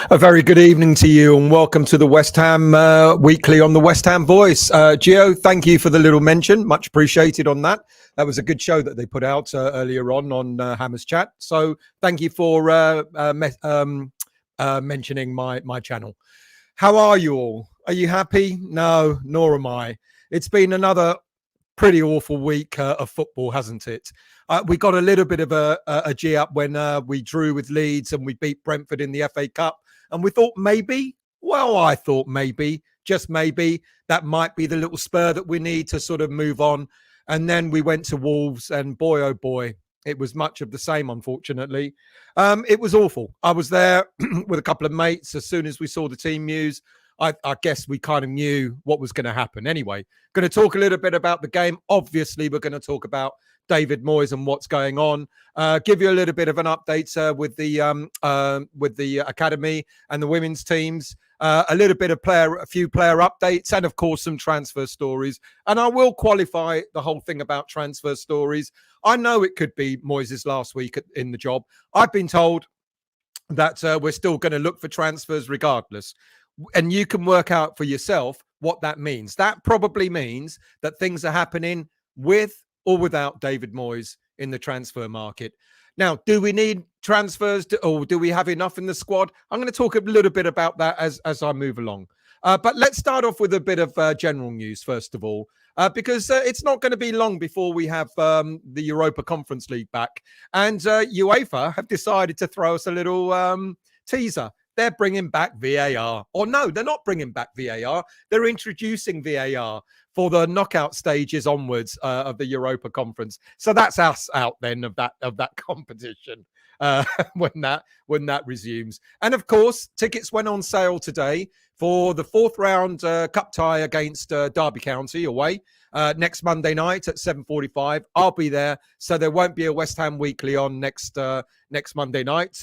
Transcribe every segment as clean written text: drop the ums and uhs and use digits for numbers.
A very good evening to you and welcome to the West Ham Weekly on the West Ham Voice. Gio, thank you for the little mention. Much appreciated on that. That was a good show that they put out earlier on Hammers Chat. So thank you for mentioning my channel. How are you all? Are you happy? No, nor am I. It's been another pretty awful week of football, hasn't it? We got a little bit of a G up when we drew with Leeds and we beat Brentford in the FA Cup. And we thought I thought maybe, just maybe, that might be the little spur that we need to sort of move on. And then we went to Wolves and boy, oh boy, it was much of the same, unfortunately. It was awful. I was there with a couple of mates as soon as we saw the team news. I guess we kind of knew what was going to happen. Anyway, going to talk a little bit about the game. Obviously, we're going to talk about David Moyes and what's going on. Give you a little bit of an update with the academy and the women's teams. A little bit of a few player updates, and of course some transfer stories. And I will qualify the whole thing about transfer stories. I know it could be Moyes' last week in the job. I've been told that we're still going to look for transfers regardless. And you can work out for yourself what that means. That probably means that things are happening with or without David Moyes in the transfer market. Now, do we need transfers or do we have enough in the squad? I'm going to talk a little bit about that as I move along. But let's start off with a bit of general news, first of all, because it's not going to be long before we have the Europa Conference League back. And UEFA have decided to throw us a little teaser. They're bringing back VAR. Or no, they're not bringing back VAR. They're introducing VAR for the knockout stages onwards of the Europa Conference. So that's us out then of that competition when that resumes. And of course, tickets went on sale today for the fourth round cup tie against Derby County away next Monday night at 7:45. I'll be there, so there won't be a West Ham Weekly on next Monday night.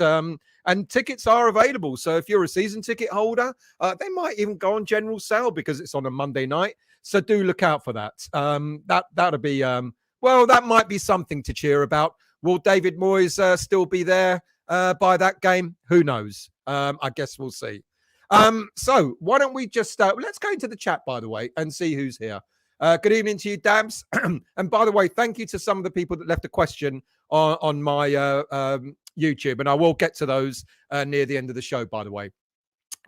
And tickets are available. So if you're a season ticket holder, they might even go on general sale because it's on a Monday night. So do look out for that. That'll be, that might be something to cheer about. Will David Moyes still be there by that game? Who knows? I guess we'll see. So why don't we just, let's go into the chat, by the way, and see who's here. Good evening to you, Dabs. And by the way, thank you to some of the people that left a question on my YouTube, and I will get to those near the end of the show, by the way.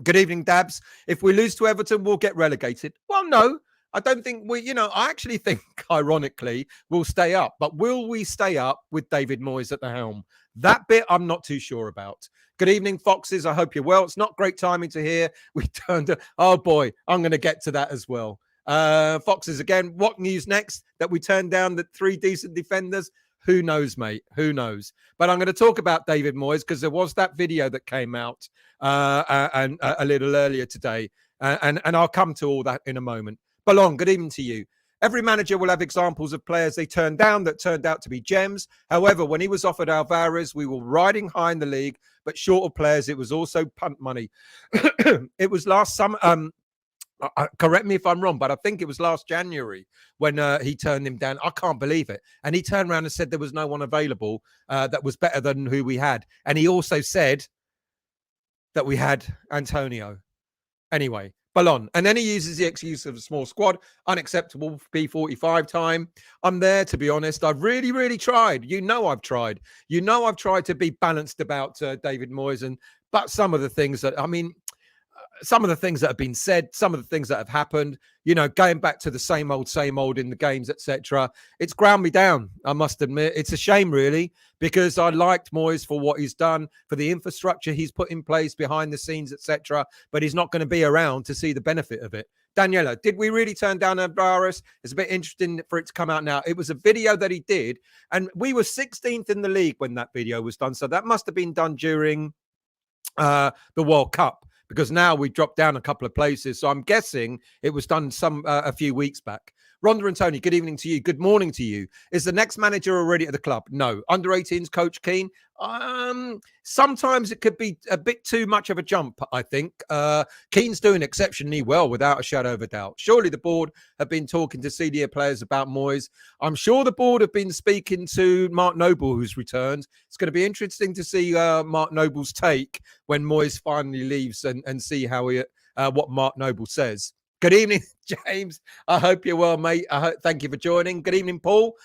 Good evening, Dabs. If we lose to Everton, we'll get relegated. Well, no, I don't think I actually think, ironically, we'll stay up. But will we stay up with David Moyes at the helm? That bit I'm not too sure about. Good evening, Foxes. I hope you're well. It's not great timing to hear. We turned to, oh boy, I'm going to get to that as well. Foxes again. What news next? That we turned down the 3 decent defenders? Who knows, mate? Who knows? But I'm going to talk about David Moyes because there was that video that came out and a little earlier today. And I'll come to all that in a moment. Balong, good evening to you. Every manager will have examples of players they turned down that turned out to be gems. However, when he was offered Alvarez, we were riding high in the league, but short of players, it was also punt money. It was last summer. Correct me if I'm wrong, but I think it was last January when he turned him down. I can't believe it. And he turned around and said there was no one available that was better than who we had. And he also said that we had Antonio. Anyway, Ballon. And then he uses the excuse of a small squad. Unacceptable P45 time. I'm there, to be honest. I've really, really tried. I've tried. I've tried to be balanced about David Moyes. But some of the things that have been said, some of the things that have happened, going back to the same old in the games, etc. It's ground me down, I must admit. It's a shame, really, because I liked Moyes for what he's done, for the infrastructure he's put in place behind the scenes, etc. But he's not going to be around to see the benefit of it. Daniela, did we really turn down Alvarez? It's a bit interesting for it to come out now. It was a video that he did, and we were 16th in the league when that video was done. So that must have been done during the World Cup, because now we dropped down a couple of places. So I'm guessing it was done a few weeks back. Rhonda and Tony, good evening to you. Good morning to you. Is the next manager already at the club? No. Under 18s coach Keane? Sometimes it could be a bit too much of a jump, I think. Keane's doing exceptionally well, without a shadow of a doubt. Surely the board have been talking to senior players about Moyes. I'm sure the board have been speaking to Mark Noble, who's returned. It's going to be interesting to see Mark Noble's take when Moyes finally leaves and see how what Mark Noble says. Good evening, James. I hope you're well, mate. Thank you for joining. Good evening, Paul.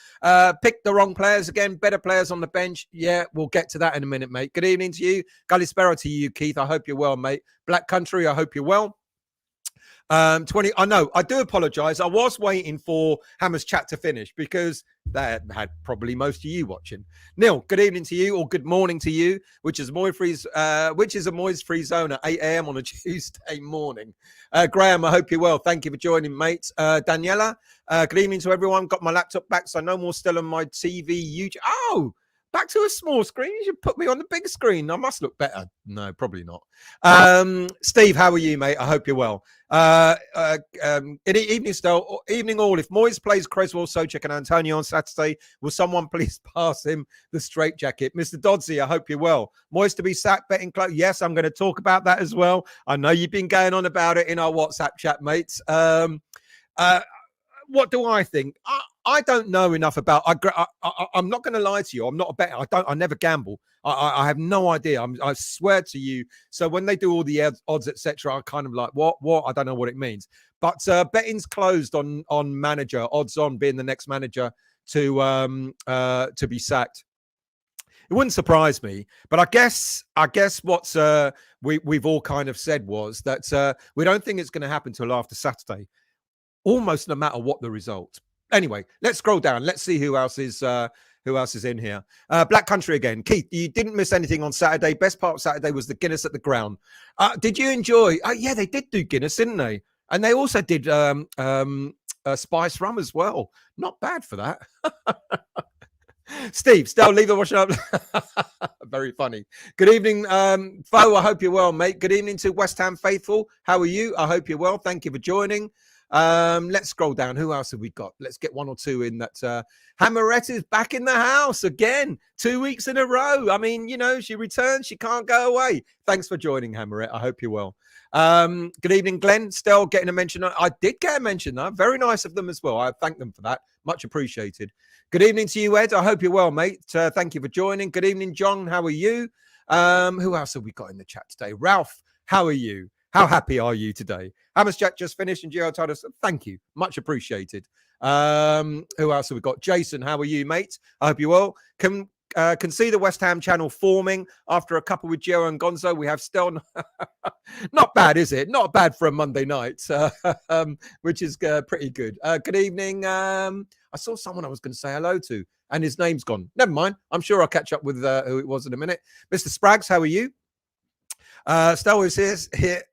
Picked the wrong players again. Better players on the bench. Yeah, we'll get to that in a minute, mate. Good evening to you. Galispero to you, Keith. I hope you're well, mate. Black Country, I hope you're well. 20. I know. I do apologise. I was waiting for Hammer's chat to finish because that had probably most of you watching. Neil, good evening to you, or good morning to you, which is a Moyes free zone at 8 a.m. on a Tuesday morning. Graham, I hope you're well. Thank you for joining, mate. Daniela, good evening to everyone. Got my laptop back, so no more still on my TV. YouTube. Oh, back to a small screen. You should put me on the big screen. I must look better. No, probably not. Steve, how are you, mate? I hope you're well. Evening, still. Evening all. If Moyes plays Creswell, Souček and Antonio on Saturday, will someone please pass him the straitjacket? Mr. Dodsey, I hope you're well. Moyes to be sacked, betting club. Yes, I'm going to talk about that as well. I know you've been going on about it in our WhatsApp chat, mates. What do I think? I don't know enough about. I'm not going to lie to you. I'm not a bettor. I never gamble. I have no idea. I swear to you. So when they do all the odds, etc., I kind of like what? I don't know what it means. But betting's closed on manager odds on being the next manager to be sacked. It wouldn't surprise me, but I guess what's we've all kind of said was that we don't think it's going to happen till after Saturday. Almost no matter what the result. Anyway, let's scroll down. Let's see who else is in here. Black Country again. Keith, you didn't miss anything on Saturday. Best part of Saturday was the Guinness at the ground. Did you enjoy? Yeah, they did do Guinness, didn't they? And they also did spice rum as well. Not bad for that. Steve, still leave the washing up. Very funny. Good evening, Fo. I hope you're well, mate. Good evening to West Ham faithful. How are you? I hope you're well. Thank you for joining. Let's scroll down. Who else have we got? Let's get one or two in that. Hammerette is back in the house again, 2 weeks in a row. I mean, she returns. She can't go away. Thanks for joining, Hammerette. I hope you're well. Good evening, Glenn. Still getting a mention. I did get a mention. Very nice of them as well. I thank them for that. Much appreciated. Good evening to you, Ed. I hope you're well, mate. Thank you for joining. Good evening, John. How are you? Who else have we got in the chat today? Ralph, how are you? How happy are you today? Hammer's chat just finished and Gio told us, thank you. Much appreciated. Who else have we got? Jason, how are you, mate? I hope you're well. Can see the West Ham channel forming after a couple with Gio and Gonzo. We have still not bad, is it? Not bad for a Monday night, which is pretty good. Good evening. I saw someone I was going to say hello to and his name's gone. Never mind. I'm sure I'll catch up with who it was in a minute. Mr. Spraggs, how are you? Stel is here.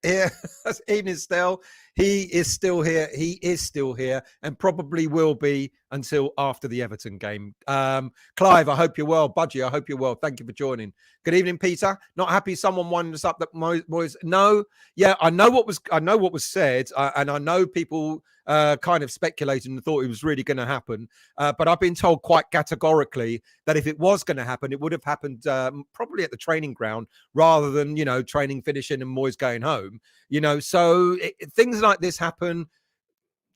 Evening, Stel. He is still here. He is still here and probably will be until after the Everton game. Clive, I hope you're well. Budgie, I hope you're well. Thank you for joining. Good evening, Peter. Not happy someone winded us up that Moyes. No, yeah, I know what was said, and I know people kind of speculated and thought it was really going to happen. But I've been told quite categorically that if it was going to happen, it would have happened probably at the training ground rather than, training finishing and Moyes going home. So things like this happen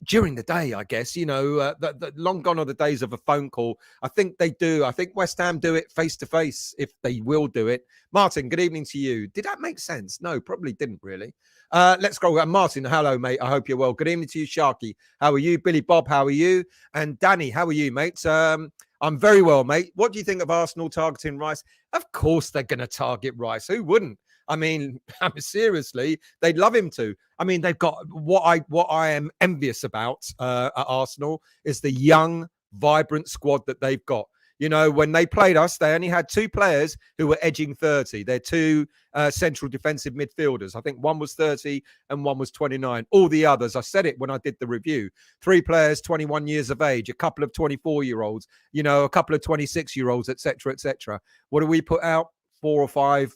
during the day, I guess. The long gone are the days of a phone call. I think they do. I think West Ham do it face to face if they will do it. Martin, good evening to you. Did that make sense? No, probably didn't really. Let's go. Martin, hello, mate. I hope you're well. Good evening to you, Sharky. How are you? Billy Bob, how are you? And Danny, how are you, mate? I'm very well, mate. What do you think of Arsenal targeting Rice? Of course they're going to target Rice. Who wouldn't? I mean, seriously, they'd love him to. I mean, they've got what I am envious about at Arsenal is the young, vibrant squad that they've got. When they played us, they only had two players who were edging 30. They're two central defensive midfielders. I think one was 30 and one was 29. All the others, I said it when I did the review, 3 players, 21 years of age, a couple of 24-year-olds, a couple of 26-year-olds, etc., etc. What do we put out? 4 or 5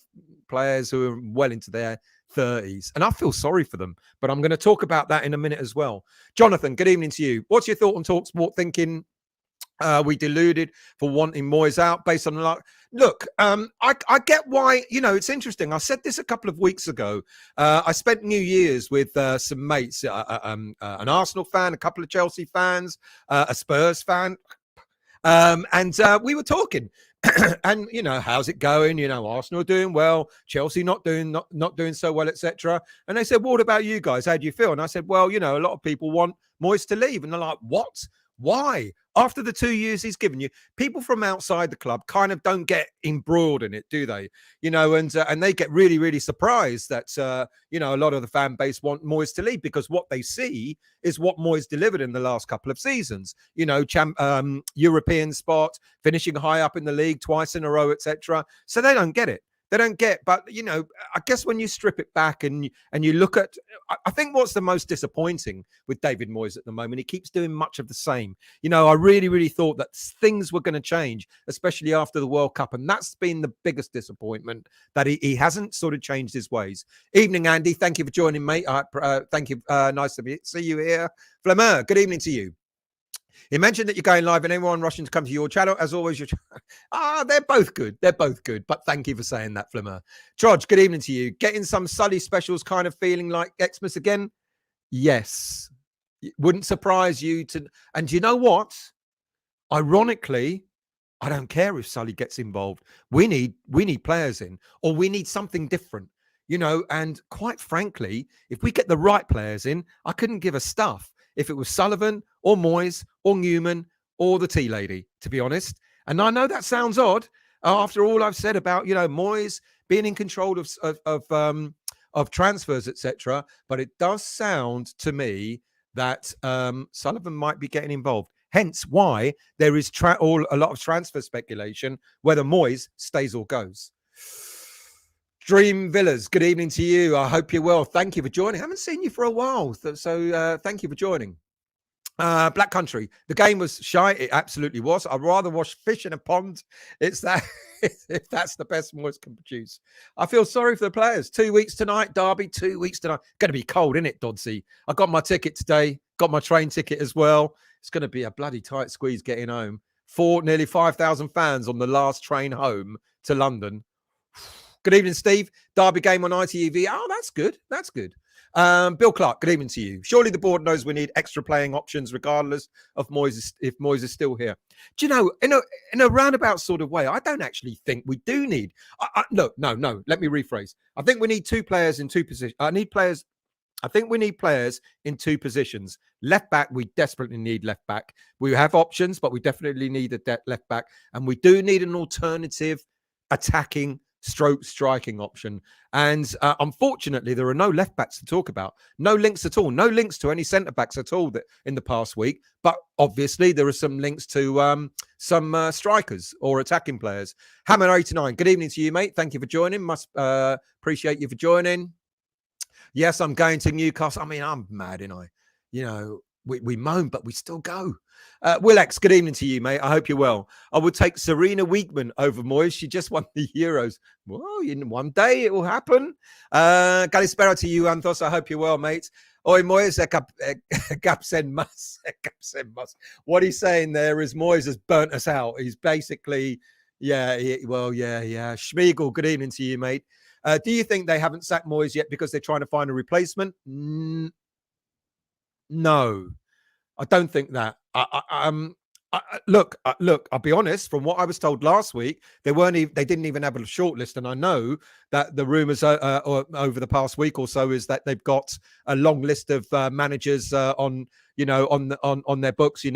players who are well into their 30s. And I feel sorry for them, but I'm going to talk about that in a minute as well. Jonathan, good evening to you. What's your thought on TalkSport thinking we deluded for wanting Moyes out based on the luck? Look, I get why, it's interesting. I said this a couple of weeks ago. I spent New Year's with some mates, an Arsenal fan, a couple of Chelsea fans, a Spurs fan. And we were talking and, how's it going? Arsenal doing well, Chelsea not doing so well, etc. And they said, well, what about you guys? How do you feel? And I said, well, a lot of people want Moyes to leave. And they're like, what? Why? After the 2 years he's given you, people from outside the club kind of don't get embroiled in it, do they? And they get really, really surprised that, a lot of the fan base want Moyes to leave because what they see is what Moyes delivered in the last couple of seasons. European spot, finishing high up in the league twice in a row, etc. So they don't get it. They don't get, but I guess when you strip it back and you look at, I think what's the most disappointing with David Moyes at the moment, he keeps doing much of the same. I really, really thought that things were going to change, especially after the World Cup, and that's been the biggest disappointment, that he hasn't sort of changed his ways. Evening, Andy. Thank you for joining, mate. Thank you. Nice to see you here. Flamer, good evening to you. He mentioned that you're going live and anyone rushing to come to your channel. As always, they're both good. They're both good. But thank you for saying that, Flimmer. Trodge, good evening to you. Getting some Sully specials kind of feeling like Xmas again? Yes. It wouldn't surprise you to. And you know what? Ironically, I don't care if Sully gets involved. We need players in, or we need something different. And quite frankly, if we get the right players in, I couldn't give a stuff if it was Sullivan or Moyes or Newman or the tea lady, to be honest. And I know that sounds odd after all I've said about, Moyes being in control of transfers, etc. But it does sound to me that Sullivan might be getting involved. Hence why there is a lot of transfer speculation whether Moyes stays or goes. Dream Villas, good evening to you. I hope you're well. Thank you for joining. I haven't seen you for a while, so thank you for joining. Black Country, the game was shy. It absolutely was. I'd rather wash fish in a pond. It's that if that's the best Moyes can produce. I feel sorry for the players. 2 weeks tonight, Derby. 2 weeks tonight. Going to be cold, isn't it, Dodsey? I got my ticket today. Got my train ticket as well. It's going to be a bloody tight squeeze getting home. Nearly 5,000 fans on the last train home to London. Good evening, Steve. Derby game on ITV. Oh, that's good. That's good. Bill Clark, good evening to you. Surely the board knows we need extra playing options regardless of Moyes, if Moyes is still here. Do you know, in a roundabout sort of way, I don't actually think we do need... No, let me rephrase. I think we need two players in two positions. I think we need players in two positions. Left back, we desperately need left back. We have options, but we definitely need a left back. And we do need an alternative attacking striking option. And unfortunately, there are no left backs to talk about. No links at all. No links to any centre backs at all that in the past week. But obviously, there are some links to some strikers or attacking players. Hammer 89. Good evening to you, mate. Thank you for joining. Must appreciate you for joining. Yes, I'm going to Newcastle. I mean, I'm mad, ain't I? We moan, but we still go. Will X, good evening to you, mate. I hope you're well. I would take Serena Wiegman over Moyes. She just won the Euros. Well, in one day it will happen. Kalispera to you, Anthos. I hope you're well, mate. Oi, Moyes, Gapsen Mus. What he's saying there is Moyes has burnt us out. He's basically, Schmiegel, good evening to you, mate. Do you think they haven't sacked Moyes yet because they're trying to find a replacement? No, I don't think that. Look, I'll be honest. From what I was told last week, they didn't even have a shortlist, and I know that the rumours over the past week or so is that they've got a long list of managers on their books.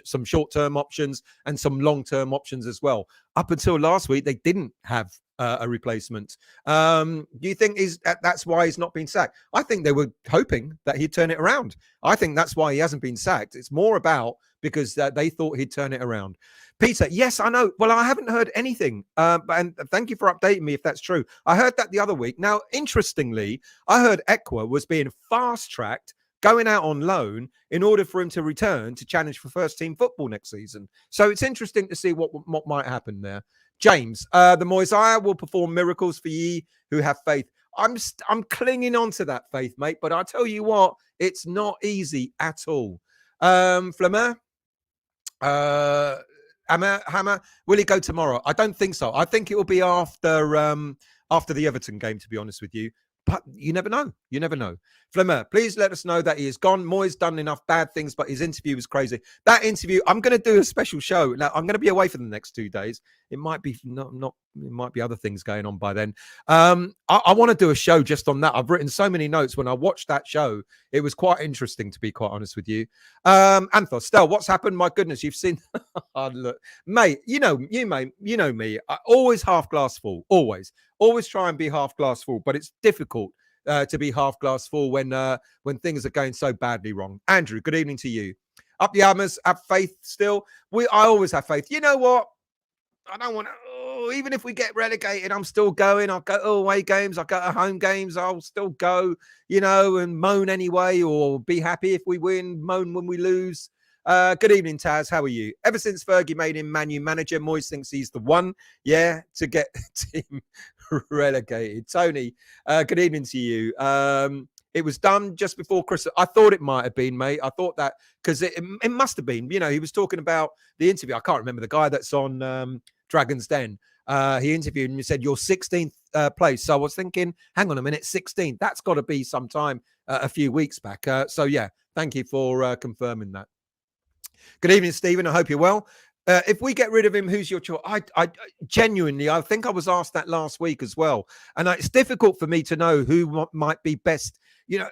Some short-term options and some long-term options as well. Up until last week, they didn't have a replacement. Do you think that's why he's not been sacked? I think they were hoping that he'd turn it around. I think that's why he hasn't been sacked. It's more about because they thought he'd turn it around. Peter, yes, I know. Well, I haven't heard anything. And thank you for updating me if that's true. I heard that the other week. Now, interestingly, I heard Ekwa was being fast-tracked, going out on loan in order for him to return to challenge for first-team football next season. So it's interesting to see what might happen there. James, the Moyes will perform miracles for ye who have faith. I'm clinging on to that faith, mate. But I tell you what, it's not easy at all. Flamer, Hammer, will he go tomorrow? I don't think so. I think it will be after the Everton game, to be honest with you. But you never know. You never know. Flemmer, please let us know that he is gone. Moyes done enough bad things, but his interview was crazy. That interview, I'm going to do a special show. Now, I'm going to be away for the next 2 days. It might be it might be other things going on by then. I want to do a show just on that. I've written so many notes. When I watched that show, it was quite interesting, to be quite honest with you. Anthos, Stel, what's happened? My goodness, you've seen. Oh, look, mate, you know me. I always half glass full. Always try and be half glass full, but it's difficult to be half glass full when things are going so badly wrong. Andrew, good evening to you. Up the Hammers, have faith still. I always have faith. You know what? I don't want to, even if we get relegated, I'm still going. I'll go to away games. I'll go to home games. I'll still go, and moan anyway, or be happy if we win, moan when we lose. Good evening, Taz. How are you? Ever since Fergie made him Man U manager, Moyes thinks he's the one, to get team relegated. Tony, good evening to you. It was done just before Christmas. I thought it might have been, mate. I thought that because it must have been. He was talking about the interview. I can't remember the guy that's on Dragon's Den. He interviewed and he said, "You're 16th place." So I was thinking, hang on a minute, 16th. That's got to be sometime a few weeks back. So yeah, thank you for confirming that. Good evening, Stephen. I hope you're well. If we get rid of him, who's your choice? I genuinely, I think I was asked that last week as well. And it's difficult for me to know who might be best,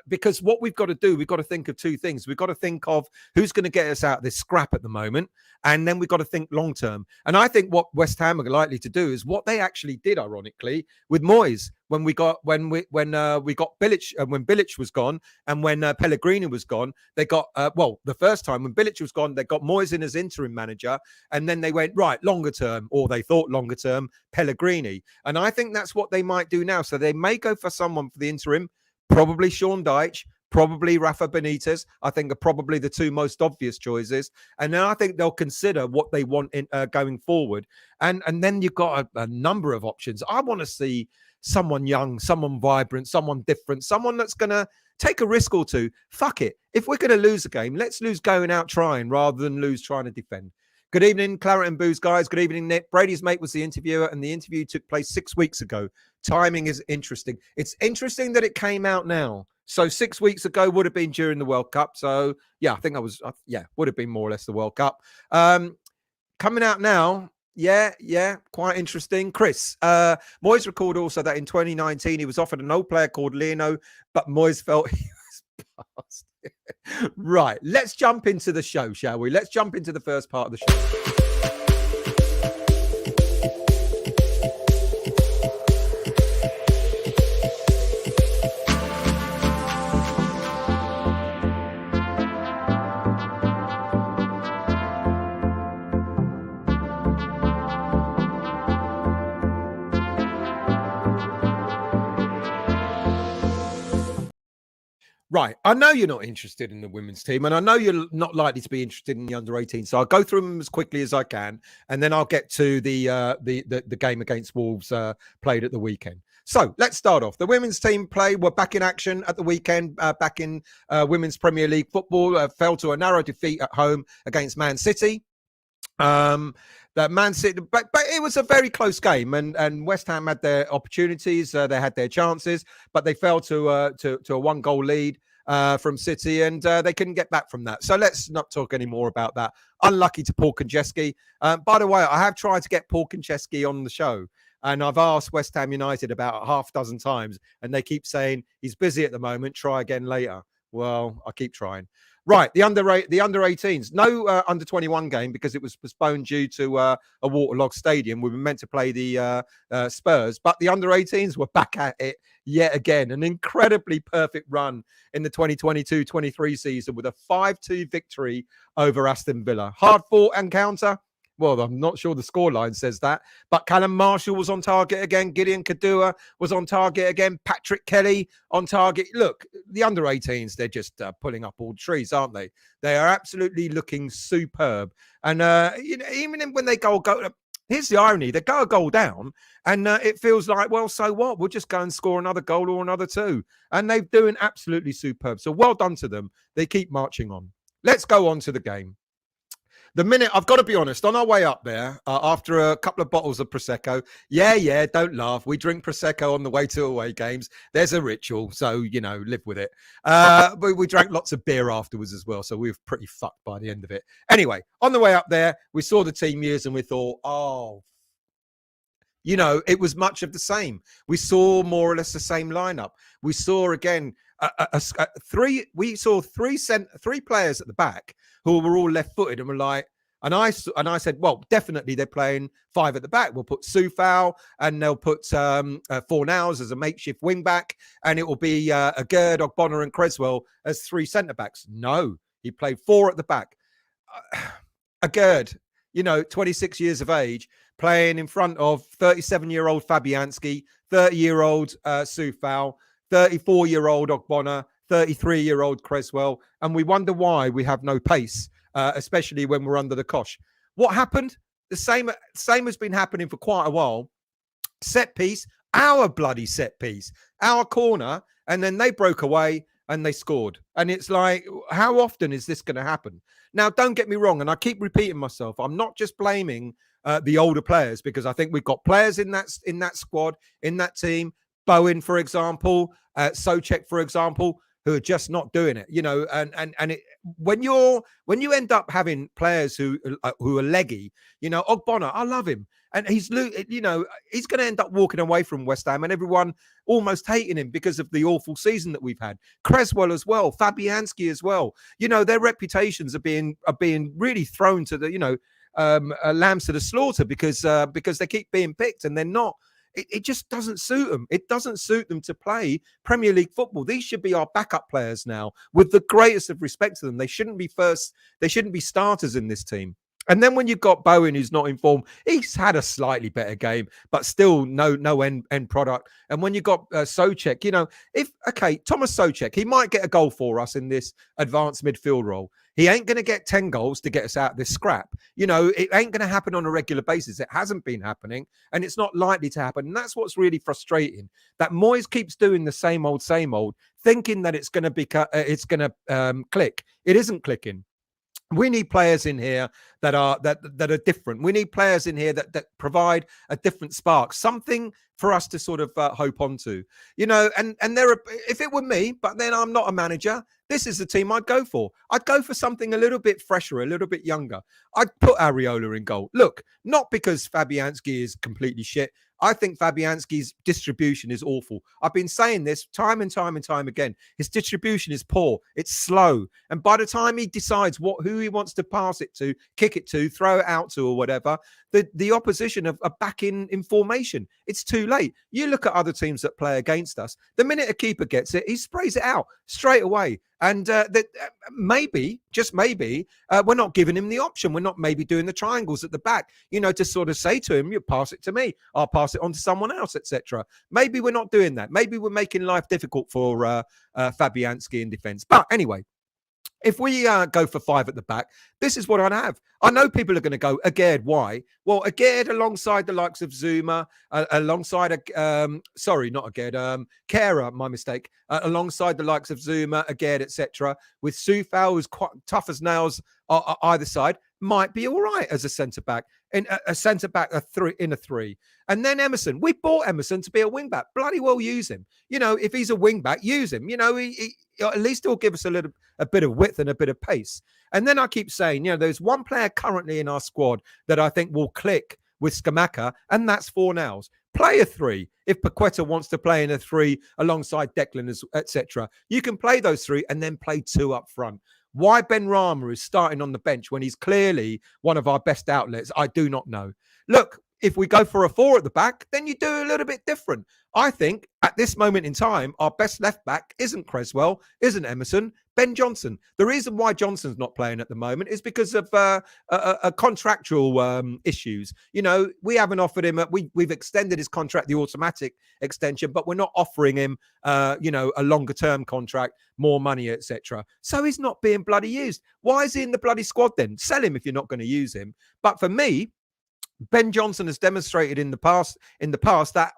because what we've got to do, we've got to think of two things. We've got to think of who's going to get us out of this scrap at the moment. And then we've got to think long term. And I think what West Ham are likely to do is what they actually did, ironically, with Moyes when we got Bilic, when Bilic was gone, and when Pellegrini was gone. They got the first time when Bilic was gone, they got Moyes in as interim manager, and then they went right longer term, or they thought longer term, Pellegrini. And I think that's what they might do now. So they may go for someone for the interim, probably Sean Dyche. Probably Rafa Benitez, I think, are probably the two most obvious choices. And then I think they'll consider what they want in going forward. And then you've got a number of options. I want to see someone young, someone vibrant, someone different, someone that's going to take a risk or two. Fuck it. If we're going to lose a game, let's lose going out trying rather than lose trying to defend. Good evening, Claret and Booze, guys. Good evening, Nick. Brady's mate was the interviewer, and the interview took place 6 weeks ago. Timing is interesting. It's interesting that it came out now. So 6 weeks ago would have been during the World Cup. So, yeah, I think would have been more or less the World Cup. Coming out now, yeah, quite interesting. Chris, Moyes recalled also that in 2019 he was offered an old player called Leno, but Moyes felt he was past. Right, let's jump into the show, shall we? Let's jump into the first part of the show. Right. I know you're not interested in the women's team, and I know you're not likely to be interested in the under-18. So I'll go through them as quickly as I can, and then I'll get to the game against Wolves played at the weekend. So let's start off. The women's team were back in action at the weekend, back in Women's Premier League football. Fell to a narrow defeat at home against Man City. That Man City, but it was a very close game, and West Ham had their opportunities, they had their chances, but they fell to a 1-goal lead from City, and they couldn't get back from that. So let's not talk any more about that. Unlucky to Paul Konchesky. By the way, I have tried to get Paul Konchesky on the show, and I've asked West Ham United about half a dozen times, and they keep saying he's busy at the moment. Try again later. Well, I keep trying. Right, the under 18s. No under 21 game because it was postponed due to a waterlogged stadium. We were meant to play the Spurs, but the under 18s were back at it yet again. An incredibly perfect run in the 2022-23 season with a 5-2 victory over Aston Villa. Hard-fought encounter. Well, I'm not sure the scoreline says that, but Callum Marshall was on target again. Gideon Kadua was on target again. Patrick Kelly on target. Look, the under 18s, they're just pulling up all trees, aren't they? They are absolutely looking superb. And, even when they go, Here's the irony. They go a goal down and it feels like, well, so what? We'll just go and score another goal or another two. And they're doing absolutely superb. So well done to them. They keep marching on. Let's go on to the game. The minute, I've got to be honest, on our way up there, after a couple of bottles of Prosecco, don't laugh. We drink Prosecco on the way to away games. There's a ritual, so, live with it. But we drank lots of beer afterwards as well, so we were pretty fucked by the end of it. Anyway, on the way up there, we saw the team use and we thought, it was much of the same. We saw more or less the same lineup. We saw, again, three players at the back who were all left-footed and were like, and I said, well, definitely they're playing five at the back. We'll put Soufal and they'll put Fornals as a makeshift wing back, and it will be Agerd, Ogbonna, and Creswell as three centre backs. No, he played four at the back. Agerd, 26 years of age, playing in front of 37-year-old Fabianski, 30-year-old Soufal, 34-year-old Ogbonna, 33-year-old Creswell, and we wonder why we have no pace, especially when we're under the cosh. What happened? The same has been happening for quite a while. Set piece, our bloody set piece, our corner, and then they broke away and they scored. And it's like, how often is this going to happen? Now, don't get me wrong, and I keep repeating myself, I'm not just blaming the older players, because I think we've got players in that squad, in that team, Bowen, for example, Souček, for example, who are just not doing it, when you end up having players who are leggy, Ogbonna, I love him, and he's going to end up walking away from West Ham and everyone almost hating him because of the awful season that we've had. Creswell as well, Fabianski as well. Their reputations are being really thrown to the lambs to the slaughter because they keep being picked and they're not. It just doesn't suit them. It doesn't suit them to play Premier League football. These should be our backup players now, with the greatest of respect to them. They shouldn't be first. They shouldn't be starters in this team. And then when you've got Bowen, who's not in form, he's had a slightly better game, but still no end product. And when you've got Souček, Thomas Souček, he might get a goal for us in this advanced midfield role. He ain't going to get 10 goals to get us out of this scrap. It ain't going to happen on a regular basis. It hasn't been happening, and it's not likely to happen. And that's what's really frustrating, that Moyes keeps doing the same old, thinking that it's going to click. It isn't clicking. We need players in here that are different. We need players in here that provide a different spark, something for us to sort of hope onto, and if it were me, but then I'm not a manager, this is the team I'd go for. I'd go for something a little bit fresher, a little bit younger. I'd put Areola in goal. Look, not because Fabianski is completely shit. I think Fabianski's distribution is awful. I've been saying this time and time and time again. His distribution is poor. It's slow. And by the time he decides who he wants to pass it to, kick it to, throw it out to or whatever, the opposition are back in formation. It's too late. You look at other teams that play against us. The minute a keeper gets it, he sprays it out straight away. And maybe, just maybe, we're not giving him the option. We're not maybe doing the triangles at the back, to sort of say to him, you pass it to me, I'll pass it on to someone else, etc. Maybe we're not doing that. Maybe we're making life difficult for Fabianski in defence. But anyway, if we go for five at the back, this is what I'd have. I know people are going to go, Agerd, why? Well, Agerd alongside the likes of Zuma, alongside, not Agerd, Kera, my mistake, alongside the likes of Zuma, Agerd, etc. With Soufal, who's quite tough as nails either side, might be all right as a centre-back. In a centre-back, in a three. And then Emerson. We bought Emerson to be a wing-back. Bloody well use him. If he's a wing-back, use him. He at least he'll give us a bit of width and a bit of pace. And then I keep saying, there's one player currently in our squad that I think will click with Scamacca, and that's Fornals. Play a three. If Paqueta wants to play in a three alongside Declan, etc., you can play those three and then play two up front. Why Ben Rama is starting on the bench when he's clearly one of our best outlets, I do not know. Look, if we go for a four at the back, then you do a little bit different. I think at this moment in time, our best left back isn't Creswell, isn't Emerson, Ben Johnson. The reason why Johnson's not playing at the moment is because of contractual issues. We haven't offered him, we've extended his contract, the automatic extension, but we're not offering him, a longer term contract, more money, etc. So he's not being bloody used. Why is he in the bloody squad then? Sell him if you're not going to use him. But for me, Ben Johnson has demonstrated in the past that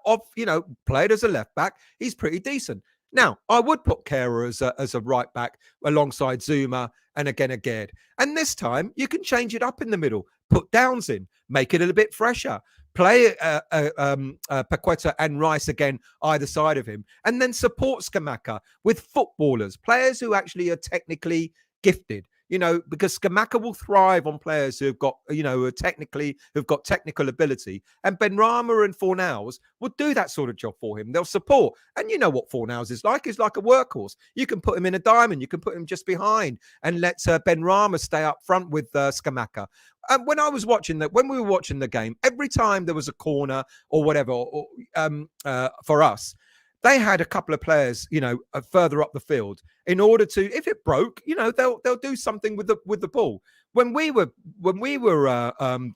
played as a left back, he's pretty decent. Now, I would put Kehrer as a right back alongside Zuma and again. And this time, you can change it up in the middle. Put Downs in, make it a little bit fresher. Play Paqueta and Rice again, either side of him. And then support Scamacca with footballers, players who actually are technically gifted. Because Scamacca will thrive on players who've got, who've got technical ability. And Benrahma and Fornals will do that sort of job for him. They'll support. And you know what Fornals is like. He's like a workhorse. You can put him in a diamond. You can put him just behind and let Benrahma stay up front with Scamacca. When we were watching the game, every time there was a corner or whatever for us, they had a couple of players, further up the field in order to, if it broke, they'll do something with the ball. When we were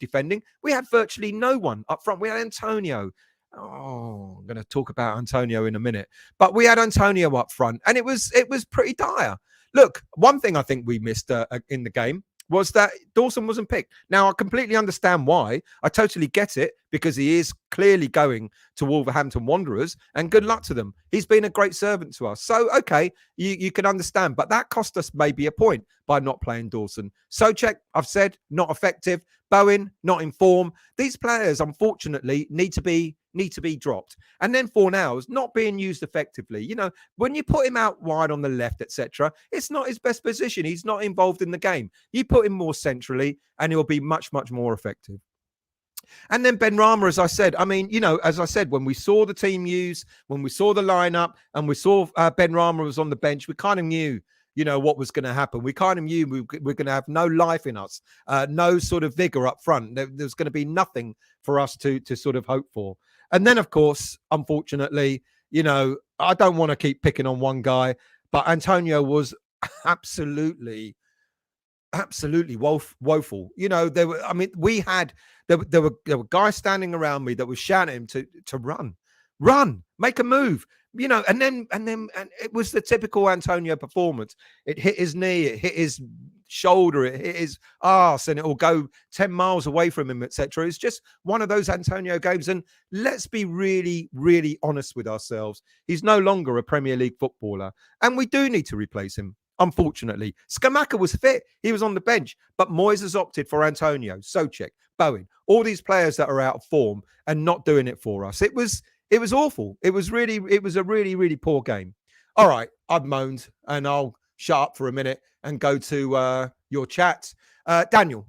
defending, we had virtually no one up front. We had Antonio. Oh, I'm going to talk about Antonio in a minute, but we had Antonio up front, and it was pretty dire. Look, one thing I think we missed in the game was that Dawson wasn't picked. Now, I completely understand why. I totally get it, because he is clearly going to Wolverhampton Wanderers, and good luck to them. He's been a great servant to us. So, okay, you can understand, but that cost us maybe a point by not playing Dawson. Souček, I've said, not effective. Bowen, not in form. These players, unfortunately, need to be dropped. And then Fornals not being used effectively. When you put him out wide on the left, etc., it's not his best position. He's not involved in the game. You put him more centrally, and he'll be much, much more effective. And then Benrahma, as I said, when we saw the team when we saw the lineup, and we saw Benrahma was on the bench, we kind of knew, what was going to happen. We kind of knew we're going to have no life in us, no sort of vigor up front. There's going to be nothing for us to sort of hope for. And then, of course, unfortunately, I don't want to keep picking on one guy, but Antonio was absolutely woeful. There were guys standing around me that were shouting at him to run, make a move. And then it was the typical Antonio performance. It hit his knee, it hit his shoulder, it hit his arse, and it will go 10 miles away from him, etc. It's just one of those Antonio games. And let's be really, really honest with ourselves. He's no longer a Premier League footballer, and we do need to replace him. Unfortunately, Scamacca was fit. He was on the bench, but Moyes has opted for Antonio, Souček, Bowen, all these players that are out of form and not doing it for us. It was awful. It was a really, really poor game. All right, I've moaned, and I'll shut up for a minute and go to your chat. Daniel,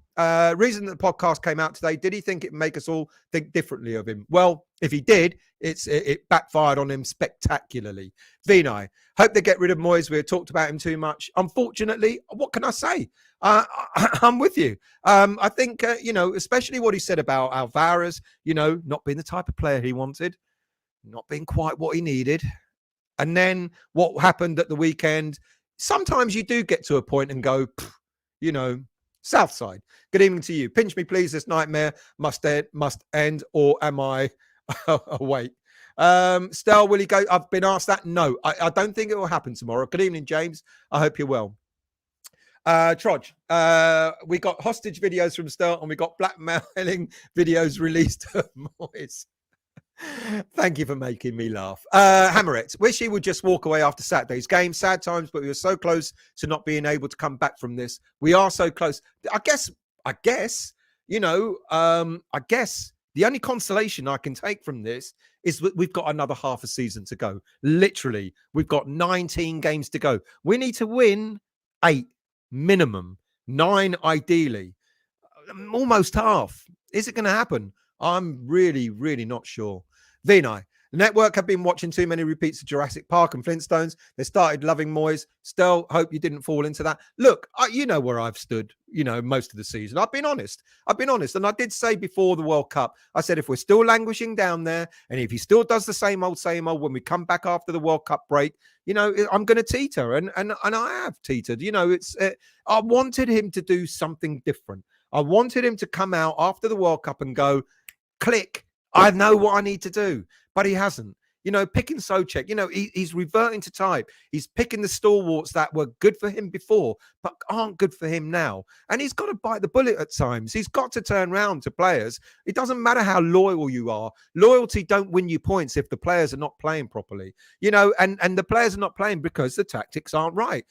reason that the podcast came out today, did he think it'd make us all think differently of him? Well, if he did, it backfired on him spectacularly. Vinay, hope they get rid of Moyes. We talked about him too much. Unfortunately, what can I say? I'm with you. I think, especially what he said about Alvarez, not being the type of player he wanted, not being quite what he needed. And then what happened at the weekend, sometimes you do get to a point and go, Southside. Good evening to you. Pinch me, please. This nightmare must end, or am I awake? Stel, will he go? I've been asked that. No, I don't think it will happen tomorrow. Good evening, James. I hope you're well. Trodge, we got hostage videos from Stel, and we got blackmailing videos released of Moyes. Thank you for making me laugh. Hammerit, wish he would just walk away after Saturday's game. Sad times, but we were so close to not being able to come back from this. We are so close. I guess, the only consolation I can take from this is that we've got another half a season to go. Literally, we've got 19 games to go. We need to win 8 minimum, 9 ideally, almost half. Is it going to happen? I'm really, really not sure. Vinay, the network have been watching too many repeats of Jurassic Park and Flintstones. They started loving Moyes. Still, hope you didn't fall into that. Look, you know where I've stood, most of the season. I've been honest. And I did say before the World Cup, I said, if we're still languishing down there, and if he still does the same old when we come back after the World Cup break, I'm going to teeter. And I have teetered. I wanted him to do something different. I wanted him to come out after the World Cup and go, click, I know what I need to do. But he hasn't. Picking Souček, he's reverting to type. He's picking the stalwarts that were good for him before, but aren't good for him now. And he's got to bite the bullet at times. He's got to turn around to players. It doesn't matter how loyal you are. Loyalty don't win you points if the players are not playing properly, and the players are not playing because the tactics aren't right.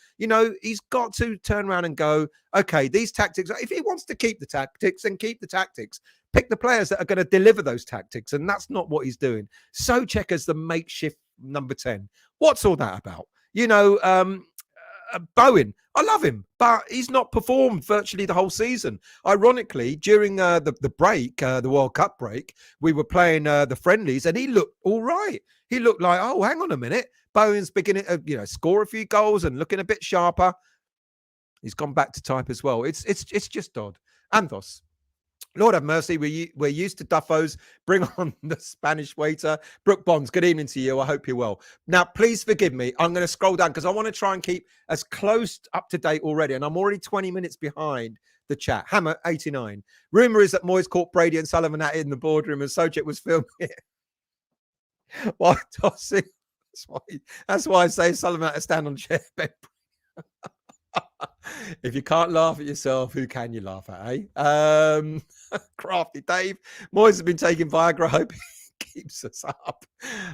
He's got to turn around and go, okay, these tactics, if he wants to keep the tactics, then keep the tactics. Pick the players that are going to deliver those tactics, and that's not what he's doing. Souček as the makeshift number 10. What's all that about? Bowen, I love him, but he's not performed virtually the whole season. Ironically, during the break, the World Cup break, we were playing the friendlies, and he looked all right. He looked like, oh, hang on a minute, Bowen's beginning to score a few goals and looking a bit sharper. He's gone back to type as well. It's just odd. Anthos. Lord have mercy, we're used to duffos. Bring on the Spanish waiter. Brooke Bonds, good evening to you. I hope you're well. Now, please forgive me. I'm going to scroll down because I want to try and keep as close up to date already. And I'm already 20 minutes behind the chat. Hammer 89. Rumour is that Moyes caught Brady and Sullivan at it in the boardroom and Souček was filming it. While tossing. That's why I say Sullivan had to stand on chair bed. If you can't laugh at yourself, who can you laugh at, eh? Crafty Dave. Moyes has been taking Viagra. I hope he keeps us up.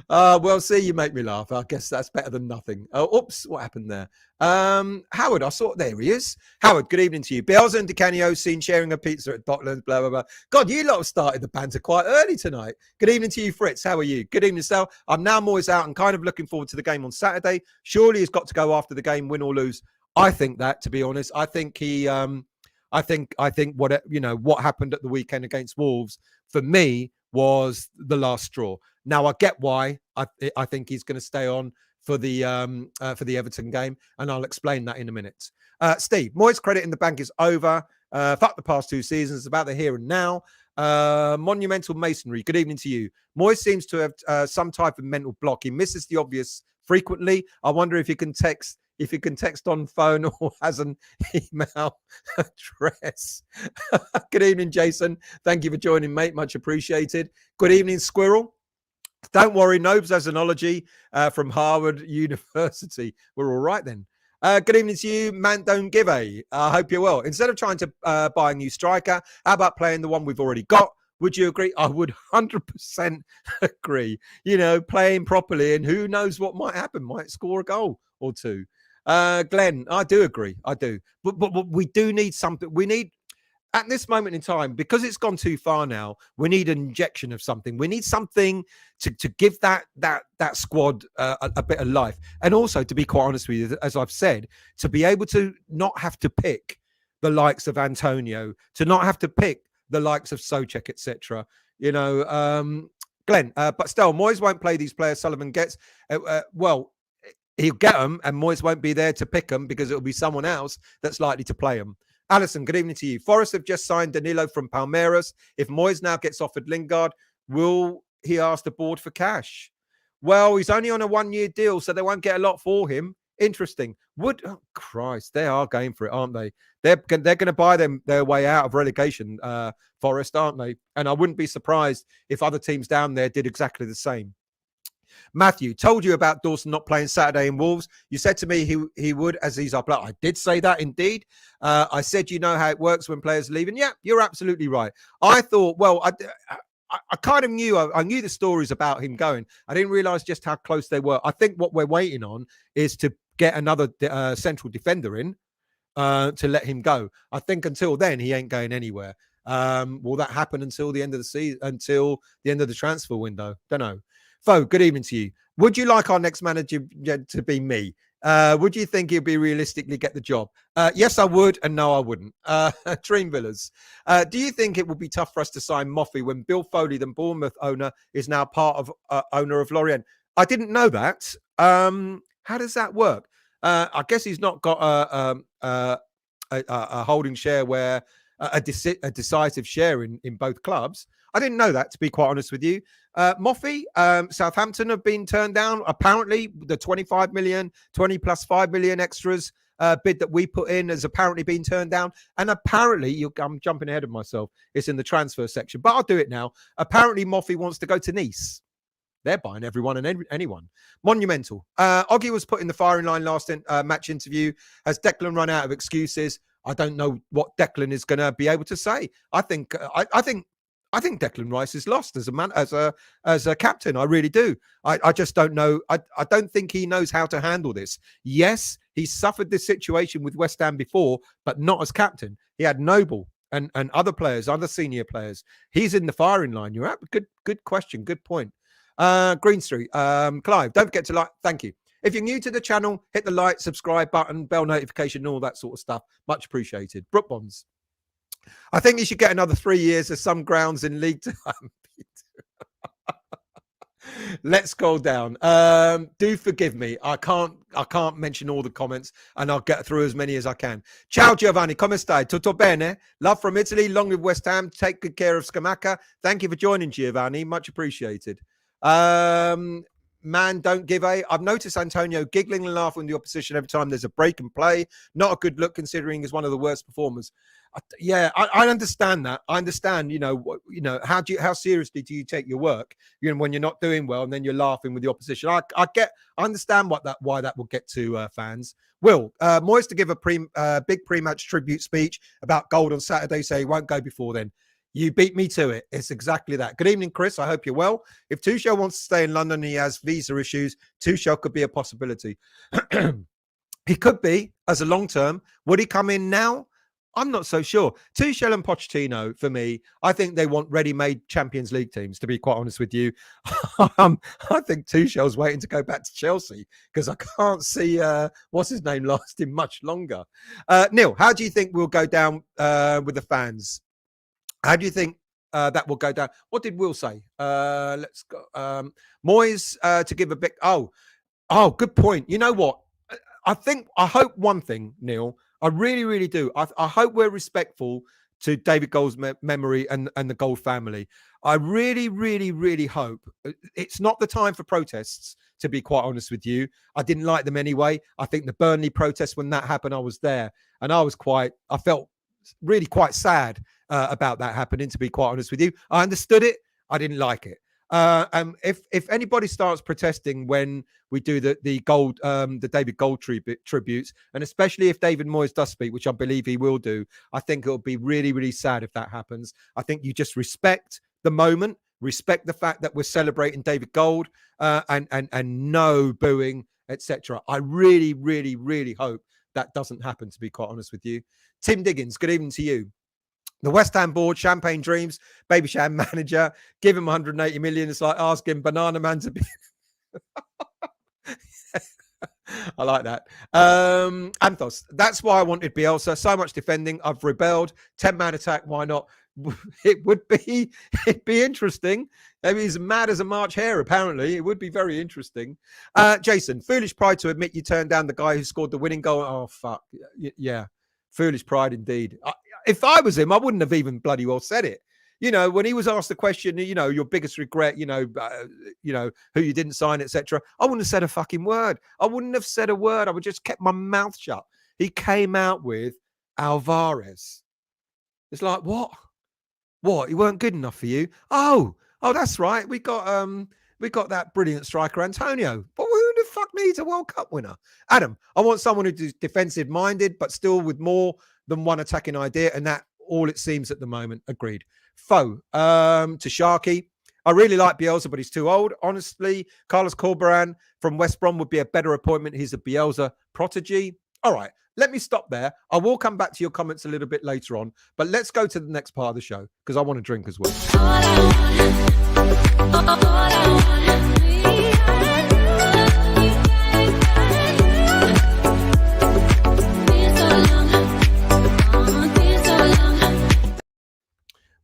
Well, see, you make me laugh. I guess that's better than nothing. Oh, oops, what happened there? Howard, I saw, there he is. Howard, good evening to you. Bielsa and Di Canio seen sharing a pizza at Docklands, blah, blah, blah. God, you lot have started the banter quite early tonight. Good evening to you, Fritz. How are you? Good evening, Sal. I'm now Moyes out and kind of looking forward to the game on Saturday. Surely he's got to go after the game, win or lose. I think that, to be honest, I think he, I think what happened at the weekend against Wolves for me was the last straw. Now I get why. I think he's going to stay on for the Everton game, and I'll explain that in a minute. Steve, Moyes' credit in the bank is over. Fuck the past 2 seasons. It's about the here and now. Monumental masonry. Good evening to you. Moyes seems to have some type of mental block. He misses the obvious frequently. I wonder if you can text on phone or has an email address. Good evening, Jason. Thank you for joining, mate. Much appreciated. Good evening, Squirrel. Don't worry, Nobes has an ology from Harvard University. We're all right then. Good evening to you, man. Don't give a. I hope you're well. Instead of trying to buy a new striker, how about playing the one we've already got? Would you agree? I would 100% agree. Playing properly, and who knows what might happen? Might score a goal or two. Glenn, I do agree. I do. But we do need something. We need, at this moment in time, because it's gone too far now, we need an injection of something. We need something to give that squad a bit of life. And also, to be quite honest with you, as I've said, to be able to not have to pick the likes of Antonio, to not have to pick the likes of Souček, etc. Glenn, but still, Moyes won't play these players Sullivan gets. He'll get them, and Moyes won't be there to pick them because it'll be someone else that's likely to play them. Alison, good evening to you. Forest have just signed Danilo from Palmeiras. If Moyes now gets offered Lingard, will he ask the board for cash? Well, he's only on a 1-year deal, so they won't get a lot for him. Interesting. Oh Christ, they are going for it, aren't they? They're going to buy their way out of relegation, Forest, aren't they? And I wouldn't be surprised if other teams down there did exactly the same. Matthew, told you about Dawson not playing Saturday in Wolves. You said to me he would, as he's our player. I did say that indeed. I said, you know how it works when players are leaving. Yeah, you're absolutely right. I thought, well, I kind of knew, I knew the stories about him going. I didn't realize just how close they were. I think what we're waiting on is to get another central defender in to let him go. I think until then, he ain't going anywhere. Will that happen until the end of the season, until the end of the transfer window? Don't know. Fo, good evening to you. Would you like our next manager to be me? Would you think he'll be realistically get the job? Yes, I would, and no, I wouldn't. Dream Villas. Do you think it would be tough for us to sign Moffi when Bill Foley, the Bournemouth owner, is now part of owner of Lorient? I didn't know that. How does that work? I guess he's not got a holding share where a decisive share in both clubs. I didn't know that, to be quite honest with you. Moffi, Southampton have been turned down. Apparently, the 25 million, 20 plus 5 million extras bid that we put in has apparently been turned down. And apparently, I'm jumping ahead of myself. It's in the transfer section, but I'll do it now. Apparently, Moffi wants to go to Nice. They're buying everyone and anyone. Monumental. Oggy was put in the firing line last match interview. Has Declan run out of excuses? I don't know what Declan is going to be able to say. I think Declan Rice is lost as a captain. I really do. I just don't know. I don't think he knows how to handle this. Yes, he suffered this situation with West Ham before, but not as captain. He had Noble and other players, other senior players. He's in the firing line. You're at good question. Good point. Green Street, Clive, don't forget to like. Thank you. If you're new to the channel, hit the like, subscribe button, bell notification, and all that sort of stuff. Much appreciated. Brook Bonds. I think you should get another 3 years of some grounds in League Two. Let's scroll down. Do forgive me. I can't mention all the comments, and I'll get through as many as I can. Ciao Giovanni, come stai? Tutto bene? Love from Italy. Long live West Ham. Take good care of Scamacca. Thank you for joining, Giovanni. Much appreciated. Man, don't give a. I've noticed Antonio giggling and laughing with the opposition every time there's a break and play. Not a good look considering he's one of the worst performers. I understand that. I understand. How seriously do you take your work? When you're not doing well and then you're laughing with the opposition. I understand why that will get to fans. Will Moyes to give a big pre-match tribute speech about gold on Saturday, so he won't go before then. You beat me to it. It's exactly that. Good evening, Chris. I hope you're well. If Tuchel wants to stay in London and he has visa issues, Tuchel could be a possibility. He could be as a long term. Would he come in now? I'm not so sure. Tuchel and Pochettino, for me, I think they want ready-made Champions League teams, to be quite honest with you. I think Tuchel's waiting to go back to Chelsea because I can't see, what's his name, lasting much longer. Neil, how do you think we'll go down with the fans? How do you think that will go down? What did Will say? Let's go. Moyes to give a bit. Oh, good point. You know what? I hope one thing, Neil. I really, really do. I hope we're respectful to David Gold's memory and the Gold family. I really, really, really hope it's not the time for protests, to be quite honest with you. I didn't like them anyway. I think the Burnley protest, when that happened, I was there and I felt really quite sad about that happening, to be quite honest with you. I understood it. I didn't like it. If anybody starts protesting when we do the gold, the David Gold tributes, and especially if David Moyes does speak, which I believe he will do, I think it'll be really, really sad if that happens. I think you just respect the moment, respect the fact that we're celebrating David Gold, and no booing, etc. I really, really, really hope that doesn't happen, to be quite honest with you. Tim Diggins, good evening to you. The West Ham board, champagne dreams, Baby Sham manager, give him 180 million. It's like asking Banana Man to be. I like that. Anthos, that's why I wanted Bielsa. So much defending. I've rebelled. 10-man attack. Why not? It'd be interesting. Maybe he's mad as a March hare, apparently. It would be very interesting. Jason, foolish pride to admit you turned down the guy who scored the winning goal. Oh, fuck. Yeah. Foolish pride indeed. If I was him, I wouldn't have even bloody well said it. When he was asked the question, your biggest regret, who you didn't sign, etc. I wouldn't have said a fucking word. I wouldn't have said a word. I would just kept my mouth shut. He came out with Alvarez. It's like, what? He weren't good enough for you? Oh, that's right. We got that brilliant striker, Antonio. But who the fuck needs a World Cup winner? Adam, I want someone who's defensive minded, but still with more than one attacking idea. And that all it seems at the moment. Agreed. Foe, to Sharky. I really like Bielsa, but he's too old. Honestly, Carlos Corberan from West Brom would be a better appointment. He's a Bielsa prodigy. All right, let me stop there. I will come back to your comments a little bit later on, but let's go to the next part of the show because I want to drink as well.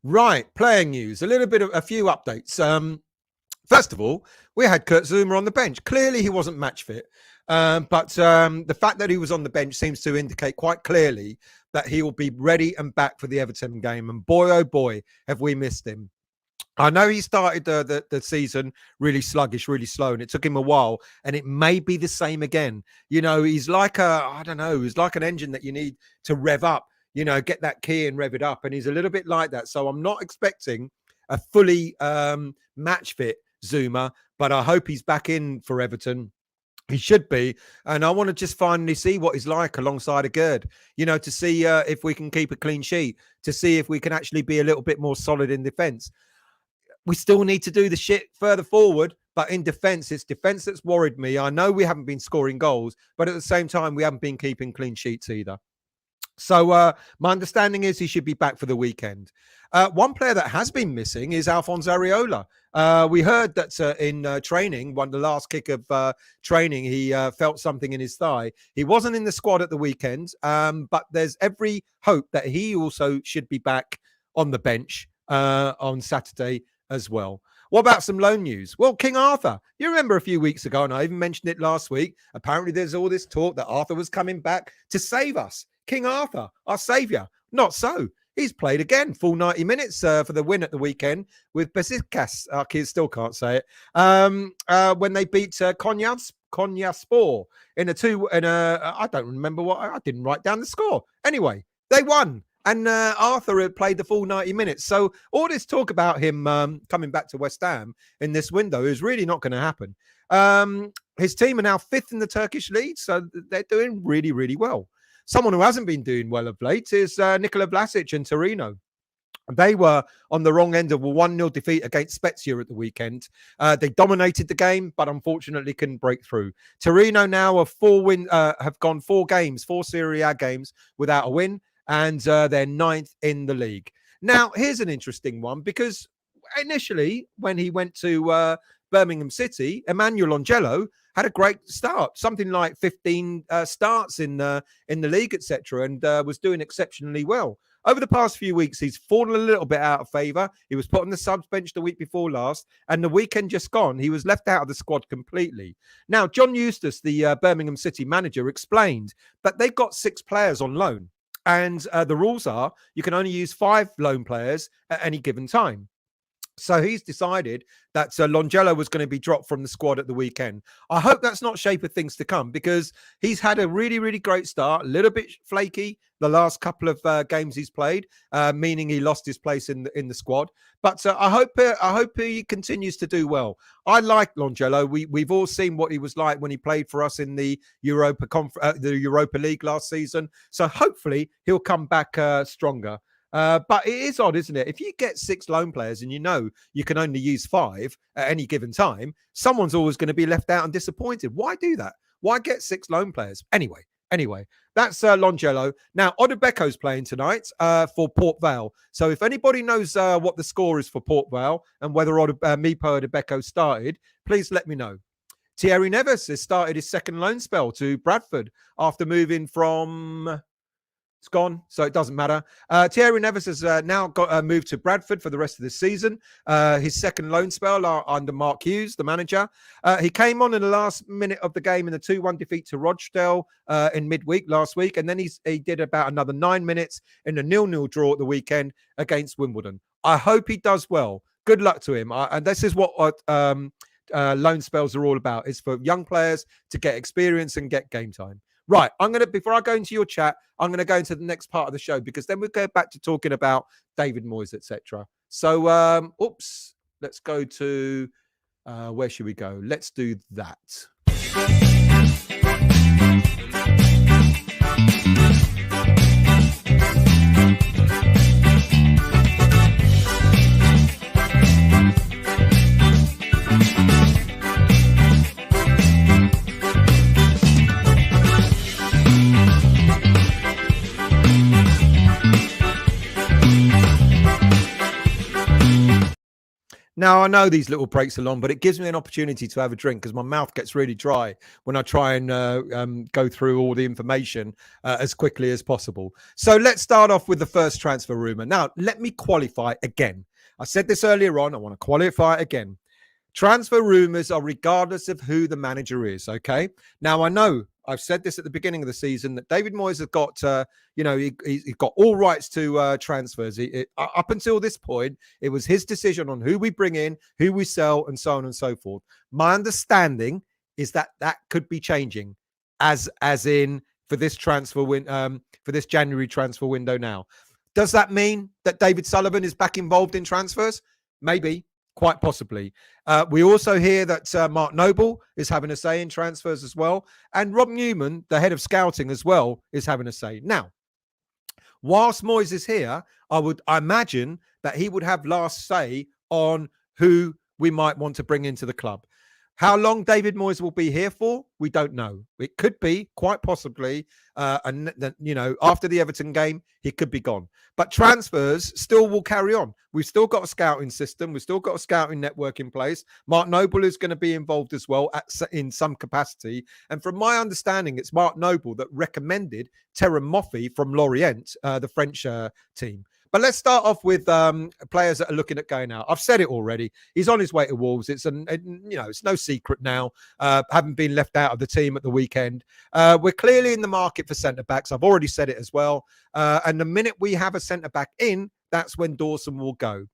Right, playing news, a few updates. First of all, we had Kurt Zouma on the bench. Clearly, he wasn't match fit, but the fact that he was on the bench seems to indicate quite clearly that he will be ready and back for the Everton game. And boy, oh boy, have we missed him. I know he started the season really sluggish, really slow, and it took him a while, and it may be the same again. He's like he's like an engine that you need to rev up. Get that key and rev it up. And he's a little bit like that. So I'm not expecting a fully match fit Zuma, but I hope he's back in for Everton. He should be. And I want to just finally see what he's like alongside a Gerd, to see if we can keep a clean sheet, to see if we can actually be a little bit more solid in defence. We still need to do the shit further forward, but in defence, it's defence that's worried me. I know we haven't been scoring goals, but at the same time, we haven't been keeping clean sheets either. So my understanding is he should be back for the weekend. One player that has been missing is Alphonse Areola. We heard that in training, the last kick of training, he felt something in his thigh. He wasn't in the squad at the weekend, but there's every hope that he also should be back on the bench on Saturday as well. What about some loan news? Well, King Arthur, you remember a few weeks ago, and I even mentioned it last week, apparently there's all this talk that Arthur was coming back to save us. King Arthur, our saviour. Not so. He's played again, full 90 minutes for the win at the weekend with Besiktas. Our kids still can't say it. When they beat Konyaspor in a two, I don't remember I didn't write down the score. Anyway, they won. And Arthur had played the full 90 minutes. So all this talk about him coming back to West Ham in this window is really not going to happen. His team are now 5th in the Turkish league, so they're doing really, really well. Someone who hasn't been doing well of late is Nicolo Zaniolo and Torino. They were on the wrong end of a 1-0 defeat against Spezia at the weekend. They dominated the game, but unfortunately couldn't break through. Torino now have gone 4 Serie A games without a win, and they're 9th in the league. Now, here's an interesting one, because initially, when he went to Birmingham City, Emmanuel Angelo had a great start, something like 15 starts in the league, etc., and was doing exceptionally well. Over the past few weeks, he's fallen a little bit out of favour. He was put on the subs bench the week before last, and the weekend just gone, he was left out of the squad completely. Now, John Eustace, the Birmingham City manager, explained that they've got 6 players on loan, and the rules are you can only use 5 loan players at any given time. So he's decided that Longelo was going to be dropped from the squad at the weekend. I hope that's not shape of things to come, because he's had a really, really great start, a little bit flaky the last couple of games he's played, meaning he lost his place in the squad. But I hope he continues to do well. I like Longelo. We've all seen what he was like when he played for us in the Europa League last season. So hopefully he'll come back stronger. But it is odd, isn't it? If you get 6 loan players and you can only use 5 at any given time, someone's always going to be left out and disappointed. Why do that? Why get 6 loan players? Anyway, that's Longelo. Now, Odebeko's playing tonight for Port Vale. So if anybody knows what the score is for Port Vale and whether Mipo Odebeko started, please let me know. Thierry Neves has started his second loan spell to Bradford after moving from... It's gone, so it doesn't matter. Thierry Neves has now got moved to Bradford for the rest of this season. His second loan spell under Mark Hughes, the manager. He came on in the last minute of the game in the 2-1 defeat to Rochdale in midweek last week. And then he did about another 9 minutes in the 0-0 draw at the weekend against Wimbledon. I hope he does well. Good luck to him. And this is what loan spells are all about. It's for young players to get experience and get game time. Right, before I go into your chat, I'm going to go into the next part of the show, because then we'll go back to talking about David Moyes, etc. So, let's go to, where should we go? Let's do that. Now, I know these little breaks are long, but it gives me an opportunity to have a drink, because my mouth gets really dry when I try and go through all the information as quickly as possible. So let's start off with the first transfer rumour. Now, let me qualify again. I said this earlier on. I want to qualify it again. Transfer rumours are regardless of who the manager is, okay? Now, I know I've said this at the beginning of the season that David Moyes has got, he's got all rights to transfers. Up until this point, it was his decision on who we bring in, who we sell, and so on and so forth. My understanding is that could be changing, as in for this transfer for this January transfer window now. Does that mean that David Sullivan is back involved in transfers? Maybe. Quite possibly. We also hear that Mark Noble is having a say in transfers as well. And Rob Newman, the head of scouting as well, is having a say. Now, whilst Moyes is here, I imagine that he would have last say on who we might want to bring into the club. How long David Moyes will be here for, we don't know. It could be quite possibly, after the Everton game, he could be gone. But transfers still will carry on. We've still got a scouting system. We've still got a scouting network in place. Mark Noble is going to be involved as well in some capacity. And from my understanding, it's Mark Noble that recommended Terem Moffi from Lorient, the French team. But let's start off with players that are looking at going out. I've said it already. He's on his way to Wolves. It's no secret now. Having been left out of the team at the weekend, we're clearly in the market for centre backs. I've already said it as well. And the minute we have a centre back in, that's when Dawson will go.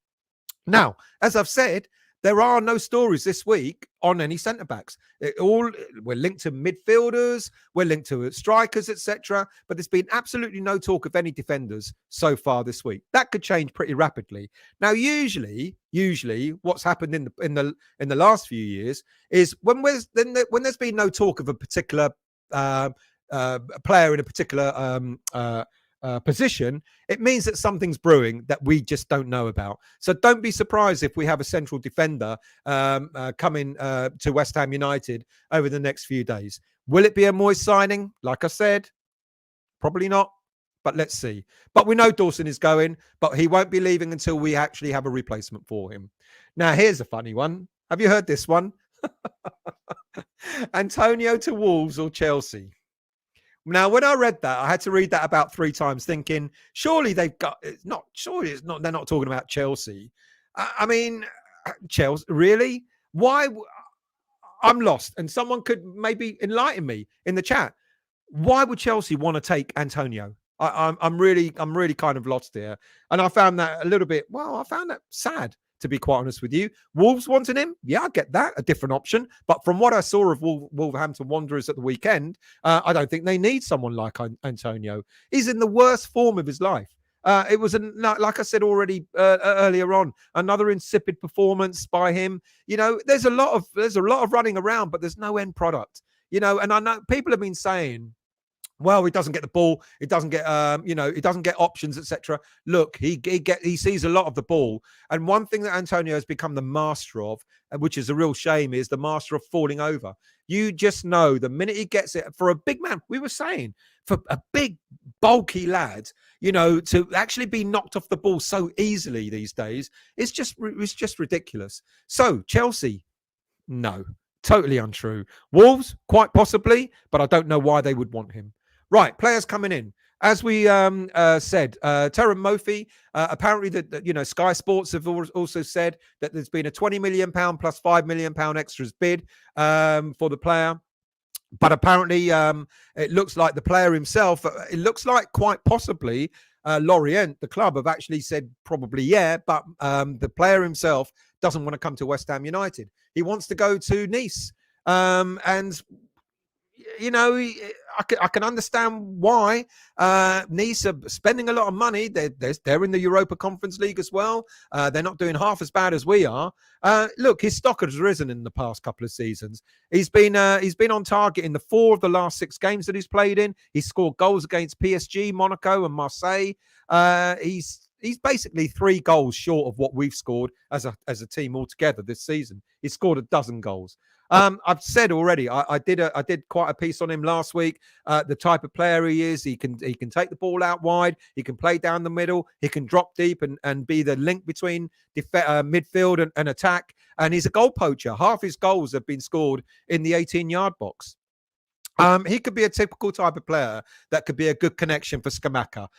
Now, as I've said, there are no stories this week on any centre backs. We're linked to midfielders, we're linked to strikers, etc. But there's been absolutely no talk of any defenders so far this week. That could change pretty rapidly. Now, usually, what's happened in the last few years is when there's been no talk of a particular player in a particular position, it means that something's brewing that we just don't know about. So don't be surprised if we have a central defender coming to West Ham United over the next few days. Will it be a Moyes signing? Like I said, probably not, but let's see. But we know Dawson is going, but he won't be leaving until we actually have a replacement for him. Now, here's a funny one. Have you heard this one? Antonio to Wolves or Chelsea? Now, when I read that, I had to read that about 3 times, thinking, surely they're not talking about Chelsea. I mean, Chelsea, really? Why? I'm lost. And someone could maybe enlighten me in the chat. Why would Chelsea want to take Antonio? I'm really kind of lost here. And I found that I found that sad, to be quite honest with you. Wolves wanting him? Yeah, I get that. A different option. But from what I saw of Wolverhampton Wanderers at the weekend, I don't think they need someone like Antonio. He's in the worst form of his life. It was, like I said already earlier on, another insipid performance by him. There's a lot of running around, but there's no end product. And I know people have been saying, well, he doesn't get the ball. He doesn't get, he doesn't get options, etc. Look, he sees a lot of the ball. And one thing that Antonio has become the master of, which is a real shame, is the master of falling over. You just know the minute he gets it, for a big man, we were saying, for a big, bulky lad, to actually be knocked off the ball so easily these days, it's just ridiculous. So Chelsea, no, totally untrue. Wolves, quite possibly, but I don't know why they would want him. Right, players coming in. As we said, Terem Moffi, apparently Sky Sports have also said that there's been a £20 million plus £5 million extras bid for the player. But apparently it looks like the player himself, it looks like quite possibly Lorient, the club, have actually said probably yeah, but the player himself doesn't want to come to West Ham United. He wants to go to Nice. And I can understand why. Nice are spending a lot of money. They're in the Europa Conference League as well. They're not doing half as bad as we are. Look, his stock has risen in the past couple of seasons. He's been on target in the 4 of the last 6 games that he's played in. He's scored goals against PSG, Monaco, and Marseille. He's basically 3 goals short of what we've scored as a team altogether this season. He's scored a dozen goals. I've said already, I did quite a piece on him last week. The type of player he is, he can take the ball out wide, he can play down the middle, he can drop deep and be the link between midfield and attack. And he's a goal poacher. Half his goals have been scored in the 18-yard box. He could be a typical type of player that could be a good connection for Scamacca,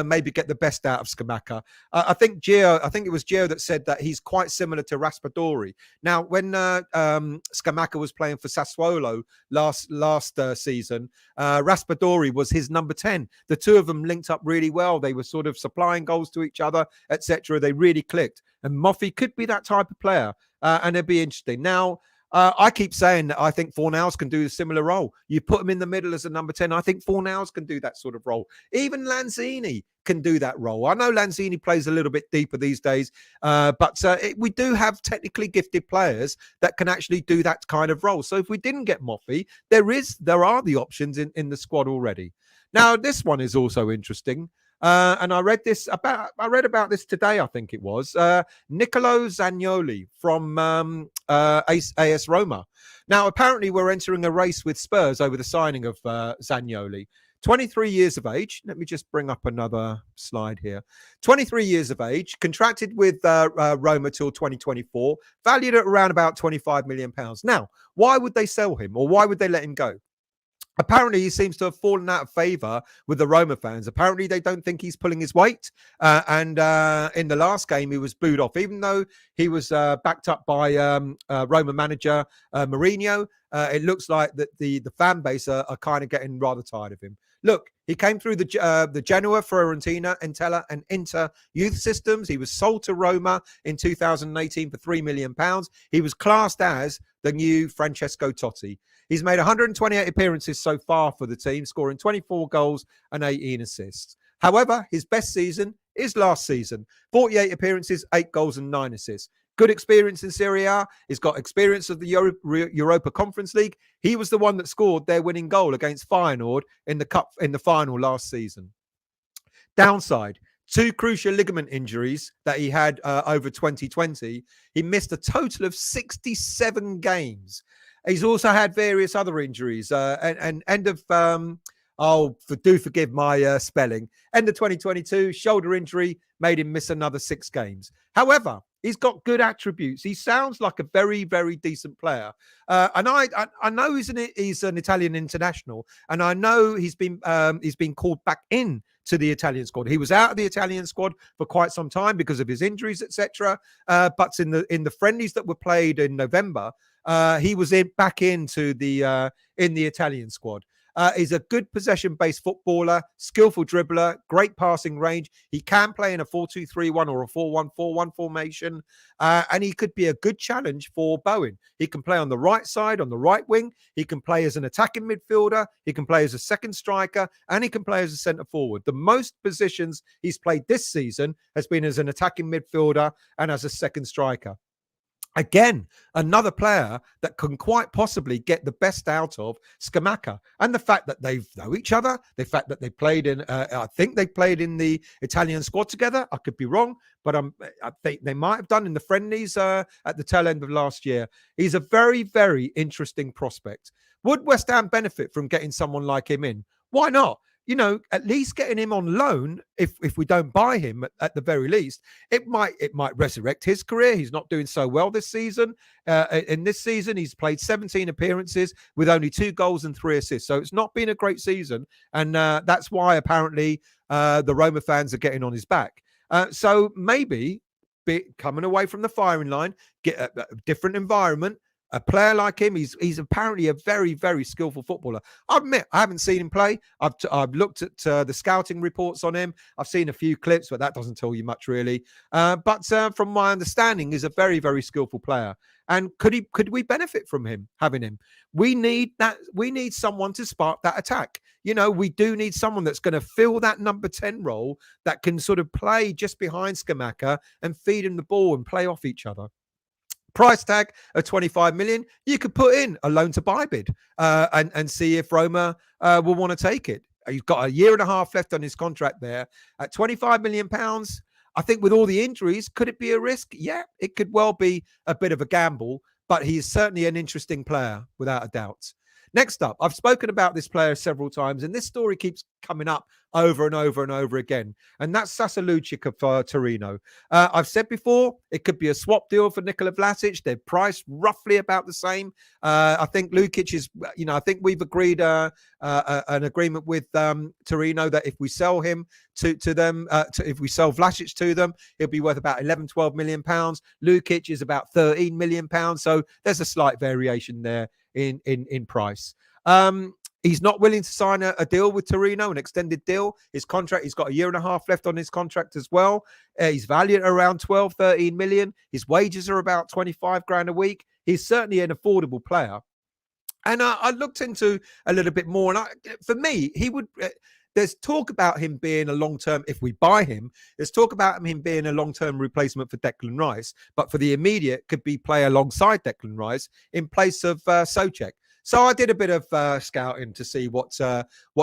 maybe get the best out of Scamacca. I think it was Gio that said that he's quite similar to Raspadori. Now, when Scamacca was playing for Sassuolo last season, Raspadori was his number 10. The two of them linked up really well. They were sort of supplying goals to each other, etc. They really clicked. And Moffi could be that type of player, and it'd be interesting. Now, I keep saying that I think Fornals can do a similar role. You put him in the middle as a number 10. I think Fornals can do that sort of role. Even Lanzini can do that role. I know Lanzini plays a little bit deeper these days, but we do have technically gifted players that can actually do that kind of role. So if we didn't get Moffi, there are the options in the squad already. Now, this one is also interesting. And I read about this today, I think it was. Nicolo Zaniolo from AS Roma. Now, apparently we're entering a race with Spurs over the signing of Zaniolo. 23 years of age. Let me just bring up another slide here. 23 years of age, contracted with Roma till 2024, valued at around about £25 million. Now, why would they sell him, or why would they let him go? Apparently, he seems to have fallen out of favour with the Roma fans. Apparently, they don't think he's pulling his weight. And in the last game, he was booed off, even though he was backed up by Roma manager Mourinho. It looks like that the fan base are kind of getting rather tired of him. Look, he came through the Genoa, Fiorentina, Entella, and Inter youth systems. He was sold to Roma in 2018 for £3 million. He was classed as the new Francesco Totti. He's made 128 appearances so far for the team, scoring 24 goals and 18 assists. However, his best season is last season. 48 appearances, 8 goals and 9 assists. Good experience in Serie A. He's got experience of the Europa Conference League. He was the one that scored their winning goal against Feyenoord in the final last season. Downside: 2 crucial ligament injuries that he had over 2020. He missed a total of 67 games. He's also had various other injuries. And end of, forgive my spelling. End of 2022, shoulder injury made him miss another 6 games. However, he's got good attributes. He sounds like a very, very decent player. And I know he's an Italian international, and I know he's been called back in to the Italian squad. He was out of the Italian squad for quite some time because of his injuries, etc. But in the friendlies that were played in November, he was back into the Italian squad. He's a good possession-based footballer, skillful dribbler, great passing range. He can play in a 4-2-3-1 or a 4-1-4-1 formation, and he could be a good challenge for Bowen. He can play on the right side, on the right wing. He can play as an attacking midfielder. He can play as a second striker, and he can play as a centre forward. The most positions he's played this season has been as an attacking midfielder and as a second striker. Again, another player that can quite possibly get the best out of Scamacca. And the fact that they know each other, the fact that they played in, I think they played in the Italian squad together. I could be wrong, but I think they might have done in the friendlies at the tail end of last year. He's a very, very interesting prospect. Would West Ham benefit from getting someone like him in? Why not? You know, at least getting him on loan, if we don't buy him at the very least, it might resurrect his career. He's not doing so well this season. In this season, he's played 17 appearances with only 2 goals and 3 assists. So it's not been a great season. And that's why apparently the Roma fans are getting on his back. So maybe coming away from the firing line, get a different environment. A player like him, he's apparently a very, very skillful footballer. I admit, I haven't seen him play. I've looked at the scouting reports on him. I've seen a few clips, but that doesn't tell you much, really. But from my understanding, he's a very, very skillful player. And could we benefit from having him? We need that. We need someone to spark that attack. You know, we do need someone that's going to fill that number 10 role, that can sort of play just behind Scamacca and feed him the ball and play off each other. Price tag of 25 million, you could put in a loan to buy bid and see if Roma will want to take it. He's got a year and a half left on his contract there. At 25 million pounds, I think with all the injuries, could it be a risk? Yeah, it could well be a bit of a gamble, but he's certainly an interesting player without a doubt. Next up, I've spoken about this player several times, and this story keeps coming up over and over and over again. And that's Sasa Lucic of Torino. I've said before, it could be a swap deal for Nikola Vlasic. They're priced roughly about the same. I think Lucic is, I think we've agreed an agreement with Torino that if we sell him to them, if we sell Vlasic to them, he'll be worth about 11-12 million pounds. Lucic is about 13 million pounds. So there's a slight variation there in price. He's not willing to sign a deal with Torino, an extended deal. His contract, he's got a year and a half left on his contract as well. He's valued at around 12, 13 million. His wages are about 25 grand a week. He's certainly an affordable player. And I looked into a little bit more. And for me, he would... there's talk about him being a long-term, if we buy him, there's talk about him being a long-term replacement for Declan Rice. But for the immediate, could be play alongside Declan Rice in place of Souček. So I did a bit of scouting to see what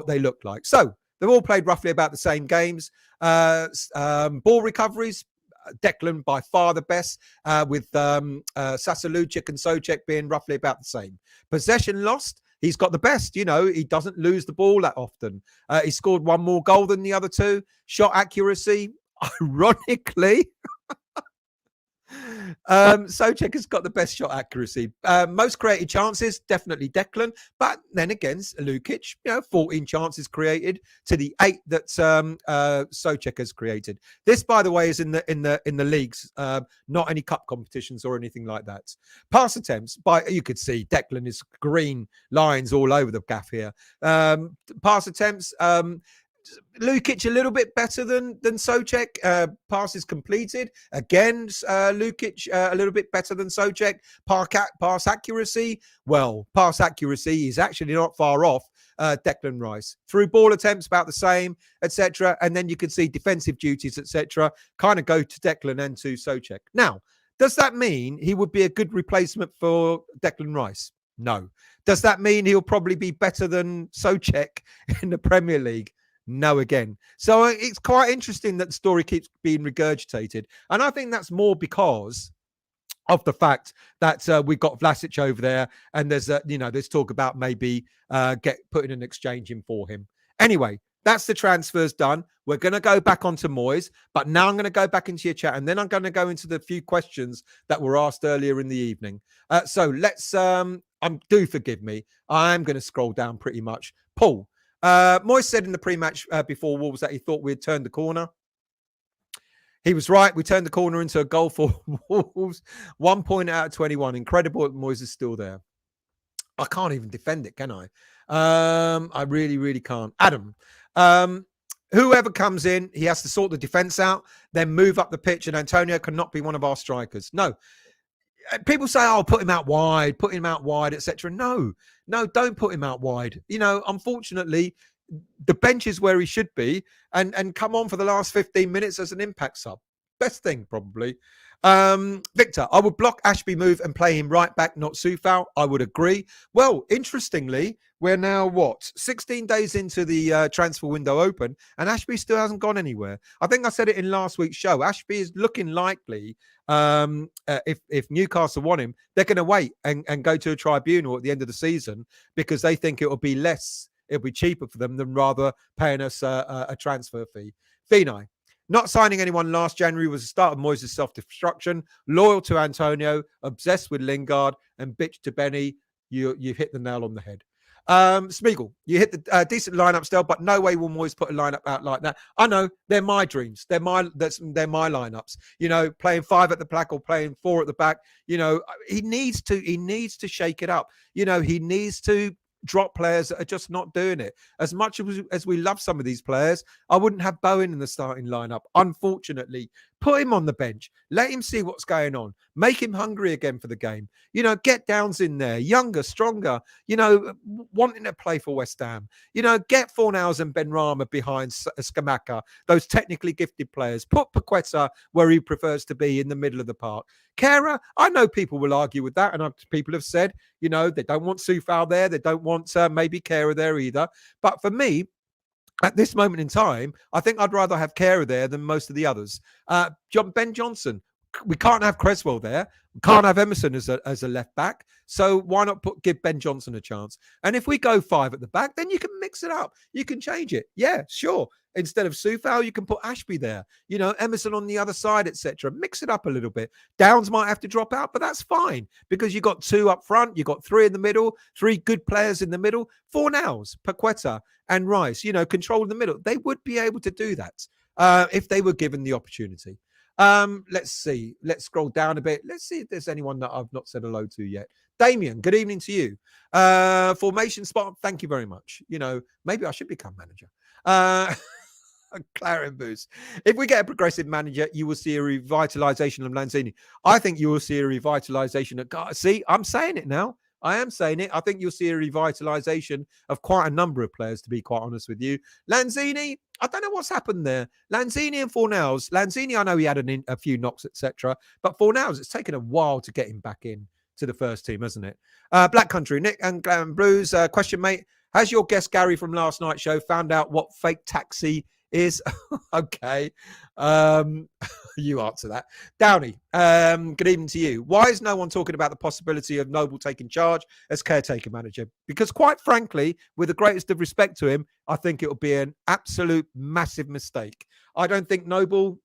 they look like. So they've all played roughly about the same games. Ball recoveries, Declan by far the best, with Sasalucic and Souček being roughly about the same. Possession lost, he's got the best. You know, he doesn't lose the ball that often. He scored one more goal than the other two. Shot accuracy, ironically, Souček has got the best shot accuracy. Most created chances, definitely Declan. But then again, Lukic, 14 chances created to the 8 that Souček has created. This, by the way, is in the leagues, not any cup competitions or anything like that. Pass attempts, you could see Declan is green lines all over the gaff here. Pass attempts. Lukic a little bit better than Souček. Passes completed. Again, Lukic a little bit better than Souček. Pass accuracy. Well, pass accuracy is actually not far off Declan Rice. Through ball attempts, about the same, etc. And then you can see defensive duties, etc. kind of go to Declan and to Souček. Now, does that mean he would be a good replacement for Declan Rice? No. Does that mean he'll probably be better than Souček in the Premier League? No, again. So it's quite interesting that the story keeps being regurgitated. And I think that's more because of the fact that we've got Vlasic over there, and there's talk about maybe putting an exchange in for him. Anyway, that's the transfers done. We're going to go back onto Moyes, but now I'm going to go back into your chat, and then I'm going to go into the few questions that were asked earlier in the evening. So let's, do forgive me. I'm going to scroll down pretty much. Paul. Moyes said in the pre-match before Wolves that he thought we'd turned the corner. He was right. We turned the corner into a goal for Wolves. 1 point out of 21. Incredible that Moyes is still there. I can't even defend it, can I? I really, really can't. Adam, whoever comes in, he has to sort the defence out, then move up the pitch, and Antonio cannot be one of our strikers. No. People say, put him out wide, etc. No, don't put him out wide. Unfortunately, the bench is where he should be, and come on for the last 15 minutes as an impact sub. Best thing, probably. Victor, I would block Ashby move and play him right back, not Soufal. I would agree. Well, interestingly, we're now, 16 days into the transfer window open, and Ashby still hasn't gone anywhere. I think I said it in last week's show. Ashby is looking likely, if Newcastle want him, they're going to wait and go to a tribunal at the end of the season because they think it'll be cheaper for them than rather paying us a transfer fee. Finai. Not signing anyone last January was the start of Moyes' self-destruction. Loyal to Antonio, obsessed with Lingard, and bitch to Benny. You've hit the nail on the head. Smeagol, you hit the decent lineup still, but no way will Moyes put a lineup out like that. I know, they're my dreams. They're my lineups. Playing 5 at the back or playing 4 at the back. He needs to shake it up. He needs to drop players that are just not doing it. As much as we love some of these players, I wouldn't have Bowen in the starting lineup. Unfortunately, put him on the bench. Let him see what's going on. Make him hungry again for the game. Get Downs in there, younger, stronger, wanting to play for West Ham. Get Fornals and Benrahma behind Scamacca, those technically gifted players. Put Paqueta where he prefers to be, in the middle of the park. Kehrer, I know people will argue with that, and people have said, they don't want Soufal there. They don't want maybe Kehrer there either. But for me, at this moment in time, I think I'd rather have Kehrer there than most of the others. Ben Johnson. We can't have Cresswell there. We can't have Emerson as a left back. So why not give Ben Johnson a chance? And if we go 5 at the back, then you can mix it up. You can change it. Yeah, sure. Instead of Soufal, you can put Ashby there. Emerson on the other side, etc. Mix it up a little bit. Downs might have to drop out, but that's fine because you got 2 up front. You got 3 in the middle, 3 good players in the middle. Fornals, Paqueta, and Rice. Control in the middle. They would be able to do that if they were given the opportunity. Let's see. Let's scroll down a bit. Let's see if there's anyone that I've not said hello to yet. Damien, good evening to you. Formation spot, thank you very much. Maybe I should become manager. Clarion Boost. If we get a progressive manager, you will see a revitalization of Lanzini. I think you will see a revitalization of... See, I'm saying it now. I am saying it. I think you'll see a revitalization of quite a number of players, to be quite honest with you. Lanzini, I don't know what's happened there. Lanzini and Fornals. Lanzini, I know he had a few knocks, etc. But Fornals, it's taken a while to get him back in to the first team, hasn't it? Black Country, Nick and Glam Blues. Question, mate. Has your guest Gary from last night's show found out what fake taxi is? Okay. You answer that. Downey, good evening to you. Why is no one talking about the possibility of Noble taking charge as caretaker manager? Because quite frankly, with the greatest of respect to him, I think it will be an absolute massive mistake. I don't think Noble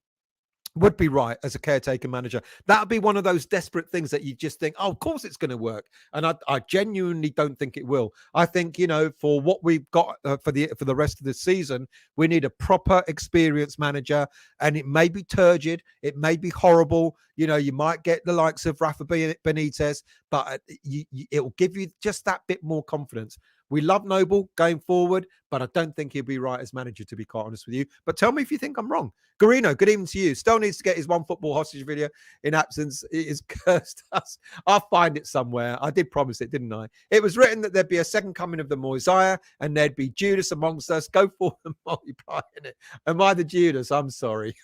would be right as a caretaker manager. That would be one of those desperate things that you just think, oh, of course it's going to work. And I genuinely don't think it will. I think, for what we've got for the rest of the season, we need a proper experienced manager. And it may be turgid. It may be horrible. You might get the likes of Rafa Benitez, but it will give you just that bit more confidence. We love Noble going forward, but I don't think he'll be right as manager, to be quite honest with you. But tell me if you think I'm wrong. Garino, good evening to you. Still needs to get his one football hostage video in absence. It is cursed us. I'll find it somewhere. I did promise it, didn't I? It was written that there'd be a second coming of the Messiah and there'd be Judas amongst us. Go forth and multiply in it. Am I the Judas? I'm sorry.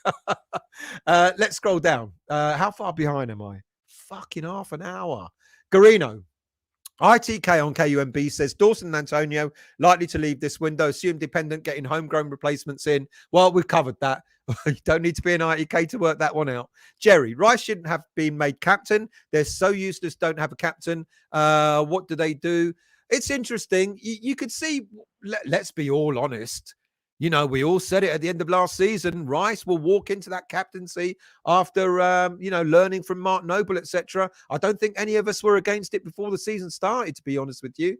Let's scroll down. How far behind am I? Fucking half an hour. Garino. ITK on KUMB says Dawson and Antonio likely to leave this window, assume dependent, getting homegrown replacements in. Well, we've covered that. You don't need to be an ITK to work that one out. Jerry, Rice shouldn't have been made captain. They're so useless, don't have a captain. What do they do? It's interesting. You could see, let's be all honest. We all said it at the end of last season. Rice will walk into that captaincy after, learning from Mark Noble, etc. I don't think any of us were against it before the season started, to be honest with you.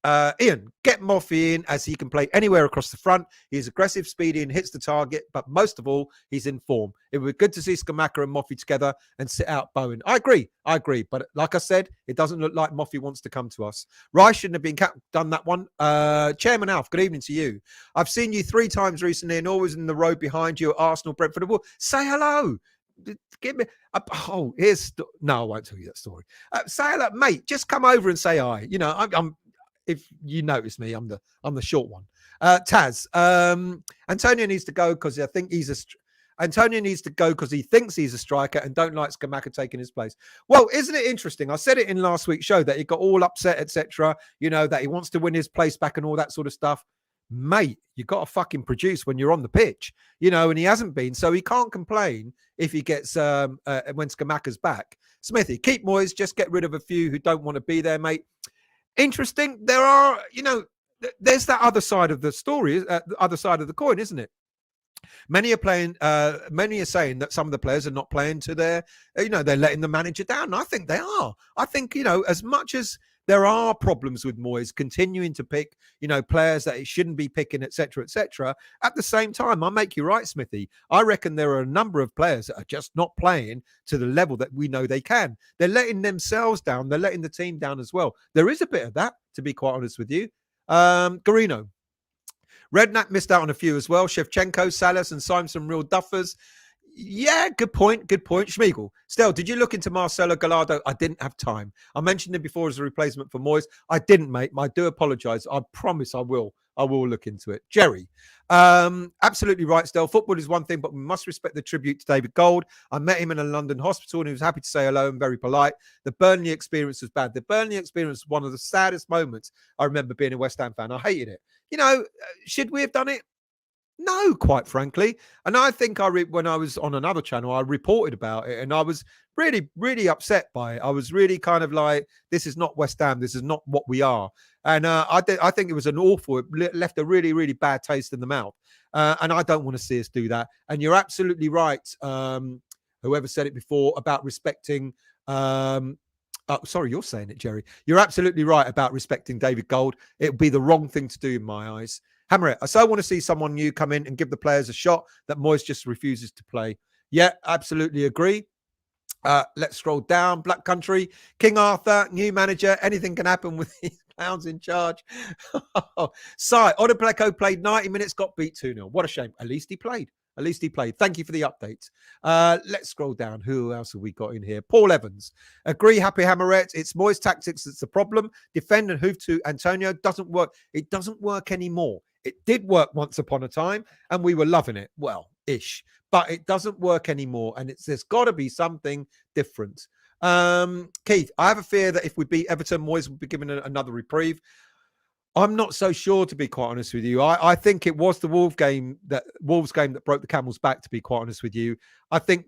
Ian, get Moffi in as he can play anywhere across the front. He's aggressive, speedy, and hits the target. But most of all, he's in form. It would be good to see Scamacca and Moffi together and sit out Bowen. I agree. But like I said, it doesn't look like Moffi wants to come to us. Rice shouldn't have been done that one. Chairman Alf, good evening to you. I've seen you 3 times recently and always in the road behind you at Arsenal, Brentford. Say hello. Give me no, I won't tell you that story. Say hello, mate. Just come over and say hi. I'm if you notice me, I'm the short one. Taz, Antonio needs to go because I think Antonio needs to go because he thinks he's a striker and don't like Scamacca taking his place. Well, isn't it interesting? I said it in last week's show that he got all upset, etc. That he wants to win his place back and all that sort of stuff. Mate, you got to fucking produce when you're on the pitch, and he hasn't been, so he can't complain if he gets when Scamacca's back. Smithy, keep Moyes, just get rid of a few who don't want to be there, mate. Interesting. There are, there's that other side of the story, the other side of the coin, isn't it? Many are saying that some of the players are not playing to their, they're letting the manager down. And I think they are. I think, as much as there are problems with Moyes continuing to pick, players that he shouldn't be picking, etc., etc. At the same time, I make you right, Smithy. I reckon there are a number of players that are just not playing to the level that we know they can. They're letting themselves down. They're letting the team down as well. There is a bit of that, to be quite honest with you. Garino. Redknapp missed out on a few as well. Shevchenko, Salas, and Simon, real duffers. Yeah, good point. Schmiegel. Still, did you look into Marcelo Gallardo? I didn't have time. I mentioned him before as a replacement for Moyes. I didn't, mate. I do apologise. I promise I will. I will look into it. Jerry. Absolutely right, Stel. Football is one thing, but we must respect the tribute to David Gold. I met him in a London hospital and he was happy to say hello and very polite. The Burnley experience was bad. The Burnley experience was one of the saddest moments I remember being a West Ham fan. I hated it. Should we have done it? No, quite frankly. And I think when I was on another channel, I reported about it and I was really, really upset by it. I was really kind of like, this is not West Ham. This is not what we are. And I think it was it left a really, really bad taste in the mouth. And I don't want to see us do that. And you're absolutely right. Whoever said it before about respecting, sorry, you're saying it, Jerry. You're absolutely right about respecting David Gold. It would be the wrong thing to do in my eyes. Hammer it. I so want to see someone new come in and give the players a shot that Moyes just refuses to play. Yeah, absolutely agree. Let's scroll down. Black Country, King Arthur, new manager. Anything can happen with these clowns in charge. Sai, Odopleco played 90 minutes, got beat 2-0. What a shame. At least he played. At least he played. Thank you for the update. Let's scroll down. Who else have we got in here? Paul Evans. Agree, Happy Hammerette. It's Moyes' tactics that's the problem. Defend and hoof to Antonio doesn't work. It doesn't work anymore. It did work once upon a time, and we were loving it. Well, ish. But it doesn't work anymore, and there's got to be something different. Keith, I have a fear that if we beat Everton, Moyes will be given another reprieve. I'm not so sure, to be quite honest with you. I think it was the Wolves game that broke the camel's back, to be quite honest with you. I think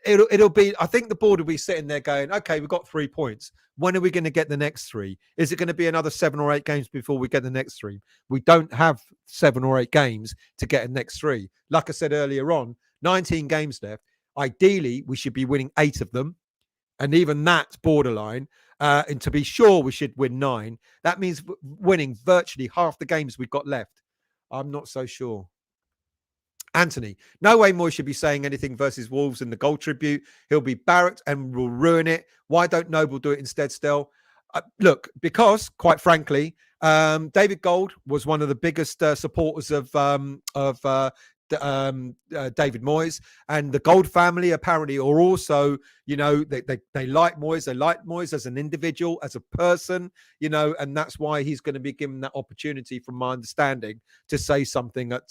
it'll be. I think the board will be sitting there going, "Okay, we've got 3 points. When are we going to get the next 3? Is it going to be another 7 or 8 games before we get the next 3? We don't have 7 or 8 games to get the next 3. Like I said earlier on, 19 games left. Ideally, we should be winning 8 of them, and even that's borderline. And to be sure, we should win 9. That means winning virtually half the games we've got left. I'm not so sure. Anthony, no way Moyes should be saying anything versus Wolves in the goal tribute. He'll be barracked and will ruin it. Why don't Noble do it instead still? Look, because, quite frankly, David Gold was one of the biggest supporters of David Moyes, and the Gold family apparently are also, they like Moyes. They like Moyes as an individual, as a person, and that's why he's going to be given that opportunity, from my understanding, to say something at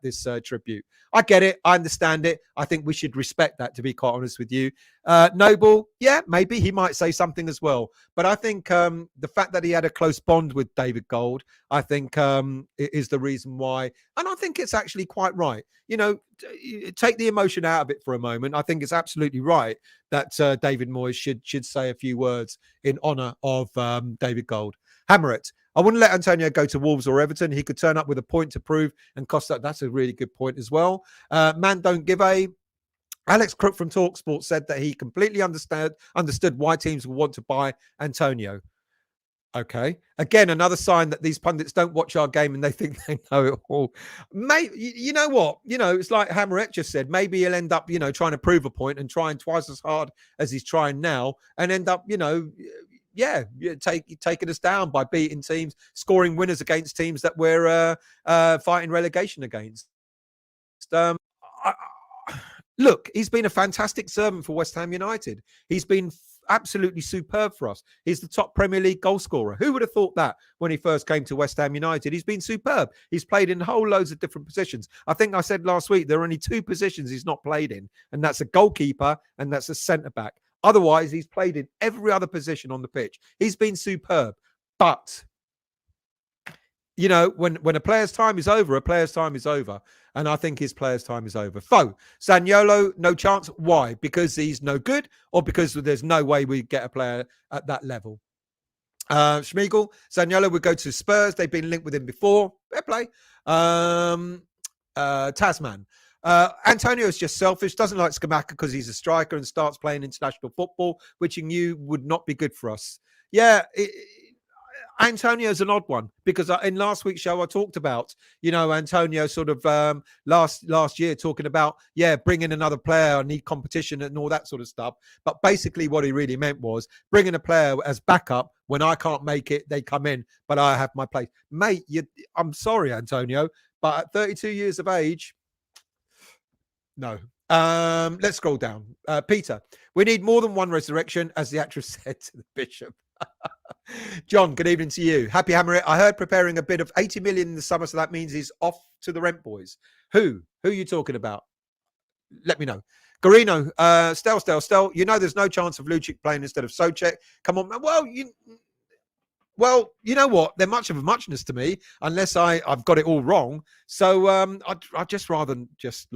this tribute. I get it. I understand it. I think we should respect that, to be quite honest with you. Noble, yeah, maybe he might say something as well. But I think the fact that he had a close bond with David Gold, I think is the reason why. And I think it's actually quite right. Take the emotion out of it for a moment. I think it's absolutely right that David Moyes should say a few words in honour of David Gold. Hammer it. I wouldn't let Antonio go to Wolves or Everton. He could turn up with a point to prove and cost that. That's a really good point as well. Man, don't give a. Alex Crook from TalkSport said that he completely understood why teams will want to buy Antonio. Okay. Again, another sign that these pundits don't watch our game and they think they know it all. Maybe, you know what? It's like Hammerette just said. Maybe he'll end up, trying to prove a point and trying twice as hard as he's trying now, and end up, taking us down by beating teams, scoring winners against teams that we're fighting relegation against. Look, he's been a fantastic servant for West Ham United. He's been absolutely superb for us. He's the top Premier League goal scorer. Who would have thought that when he first came to West Ham United? He's been superb. He's played in whole loads of different positions. I think I said last week there are only 2 positions he's not played in, and that's a goalkeeper and that's a centre-back. Otherwise, he's played in every other position on the pitch. He's been superb. But, when a player's time is over, a player's time is over. And I think his player's time is over. Zaniolo, no chance. Why? Because he's no good, or because there's no way we get a player at that level? Schmeigel, Zaniolo would go to Spurs. They've been linked with him before. Fair play. Tasman. Antonio is just selfish, doesn't like Scamacca because he's a striker and starts playing international football, which he knew would not be good for us. Yeah, Antonio's an odd one, because in last week's show I talked about, Antonio sort of last year talking about, bring in another player, I need competition and all that sort of stuff. But basically what he really meant was bringing a player as backup. When I can't make it, they come in, but I have my place. Mate, I'm sorry, Antonio, but at 32 years of age, no. Let's scroll down. Peter, we need more than one resurrection, as the actress said to the bishop. John, good evening to you. Happy Hammer. I heard preparing a bid of 80 million in the summer, so that means he's off to the rent boys. Who are you talking about? Let me know. Garino, Stel. There's no chance of Lucic playing instead of Souček. Come on. Well, you know what? They're much of a muchness to me, unless I've got it all wrong. So I'd just rather just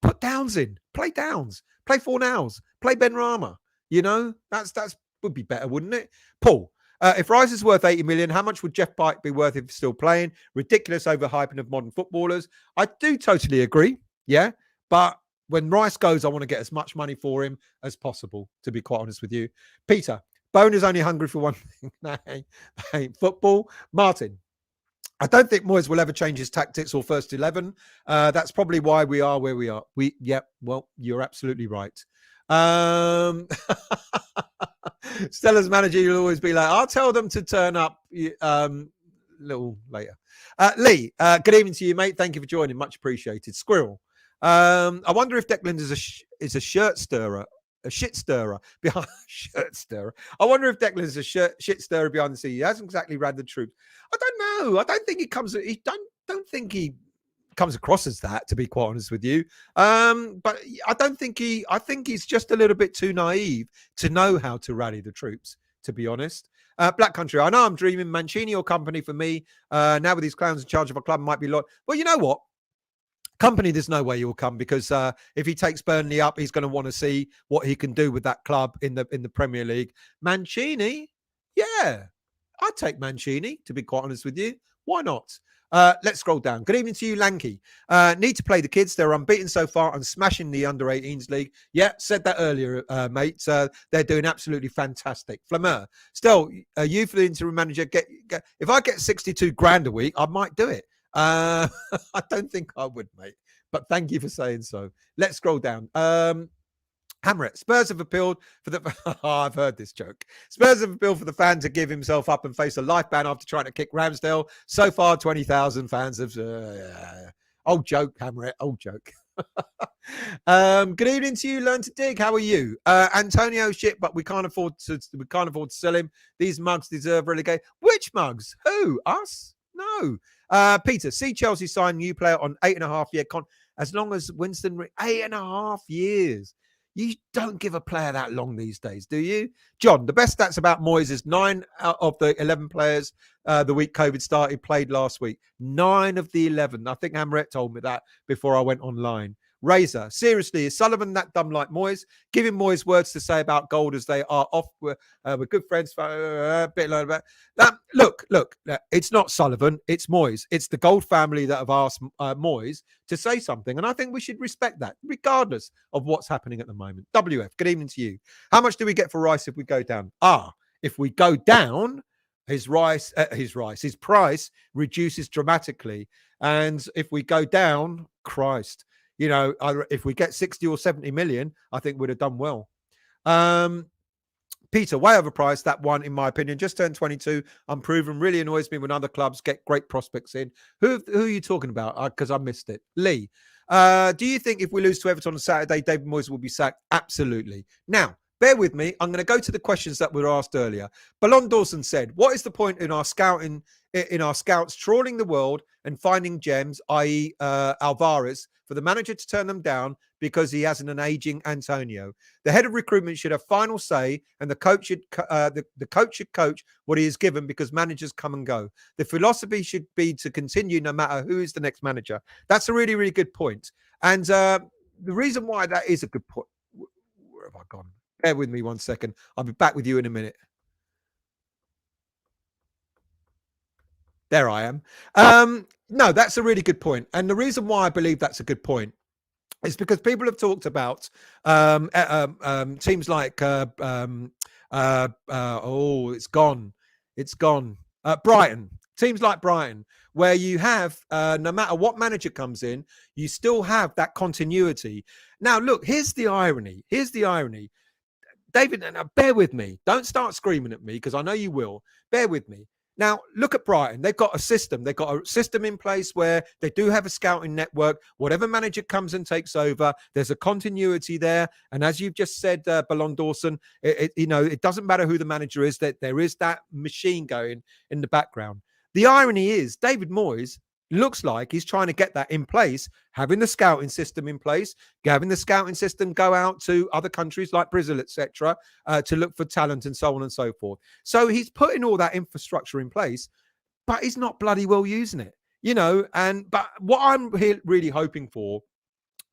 put Downs in, play Downs, play Fornals, play Benrahma. That's would be better, wouldn't it? Paul, if Rice is worth 80 million, how much would Jeff Pike be worth if he's still playing? Ridiculous overhyping of modern footballers. I do totally agree. Yeah. But when Rice goes, I want to get as much money for him as possible, to be quite honest with you. Peter, Bone is only hungry for one thing. That ain't football. Martin, I don't think Moyes will ever change his tactics or first 11. That's probably why we are where we are. Well, you're absolutely right. Stella's manager, you'll always be like, I'll tell them to turn up a little later. Lee, good evening to you, mate. Thank you for joining. Much appreciated. Squirrel. I wonder if Declan is a shirt stirrer, a shit stirrer behind shirt stirrer. I wonder if Declan is a shit stirrer behind the scenes. He hasn't exactly ran the troops. I don't know. I don't think he comes. He don't think he comes across as that, to be quite honest with you. But I don't think I think he's just a little bit too naive to know how to rally the troops, to be honest. Black Country, I know I'm dreaming. Mancini or company for me. Now with these clowns in charge of a club might be lot. Well, you know what? Company, there's no way he will come, because if he takes Burnley up, he's going to want to see what he can do with that club in the Premier League. Mancini, yeah, I'd take Mancini, to be quite honest with you. Why not? Let's scroll down. Good evening to you, Lanky. Need to play the kids. They're unbeaten so far and smashing the under-18s league. Yeah, said that earlier, mate. They're doing absolutely fantastic. Flameur, still, you for the interim manager, get if I get 62 grand a week, I might do it. I don't think I would, mate. But thank you for saying so. Let's scroll down. Hamret, Spurs have appealed for the... Oh, I've heard this joke. Spurs have appealed for the fan to give himself up and face a life ban after trying to kick Ramsdale. So far, 20,000 fans have... Old joke, Hamret. Old joke. Good evening to you. Learn to dig. How are you? Antonio, shit, but we can't afford to sell him. These mugs deserve relegation. Which mugs? Who? Us? No. Peter, see Chelsea sign new player on 8.5-year as long as Winston 8.5 years. You don't give a player that long these days, do you? John, the best stats about Moyes is 9 out of the 11 players the week COVID started played last week. 9 of the 11. I think Amret told me that before I went online. Razor, seriously, is Sullivan that dumb like Moyes? Giving Moyes words to say about gold as they are off. We're good friends. A bit like that. Look, it's not Sullivan. It's Moyes. It's the Gold family that have asked Moyes to say something. And I think we should respect that, regardless of what's happening at the moment. WF, good evening to you. How much do we get for Rice if we go down? If we go down, his price reduces dramatically. And if we go down, Christ. You know, if we get 60 or 70 million, I think we'd have done well. Peter, way overpriced, that one, in my opinion. Just turned 22, unproven. Really annoys me when other clubs get great prospects in. Who are you talking about? Because I missed it. Lee, do you think if we lose to Everton on Saturday, David Moyes will be sacked? Absolutely. Now, bear with me. I'm going to go to the questions that were asked earlier. Ballon Dawson said, what is the point in our scouts trawling the world and finding gems, i.e. Alvarez, for the manager to turn them down because he has an aging Antonio? The head of recruitment should have final say, and the coach should coach what he is given, because managers come and go. The philosophy should be to continue no matter who is the next manager. That's a really, really good point. And the reason why that is a good point... Where have I gone? Bear with me 1 second. I'll be back with you in a minute. There I am. No, that's a really good point. And the reason why I believe that's a good point is because people have talked about teams like, it's gone. Brighton. Teams like Brighton, where you have, no matter what manager comes in, you still have that continuity. Now, look, here's the irony. David, now bear with me. Don't start screaming at me, because I know you will. Bear with me. Now, look at Brighton. They've got a system. They've got a system in place where they do have a scouting network. Whatever manager comes and takes over, there's a continuity there. And as you've just said, Ballon Dawson, it doesn't matter who the manager is, that there is that machine going in the background. The irony is David Moyes looks like he's trying to get that in place, having the scouting system in place, having the scouting system go out to other countries like Brazil, etc., to look for talent and so on and so forth. So he's putting all that infrastructure in place, but he's not bloody well using it, but what I'm really hoping for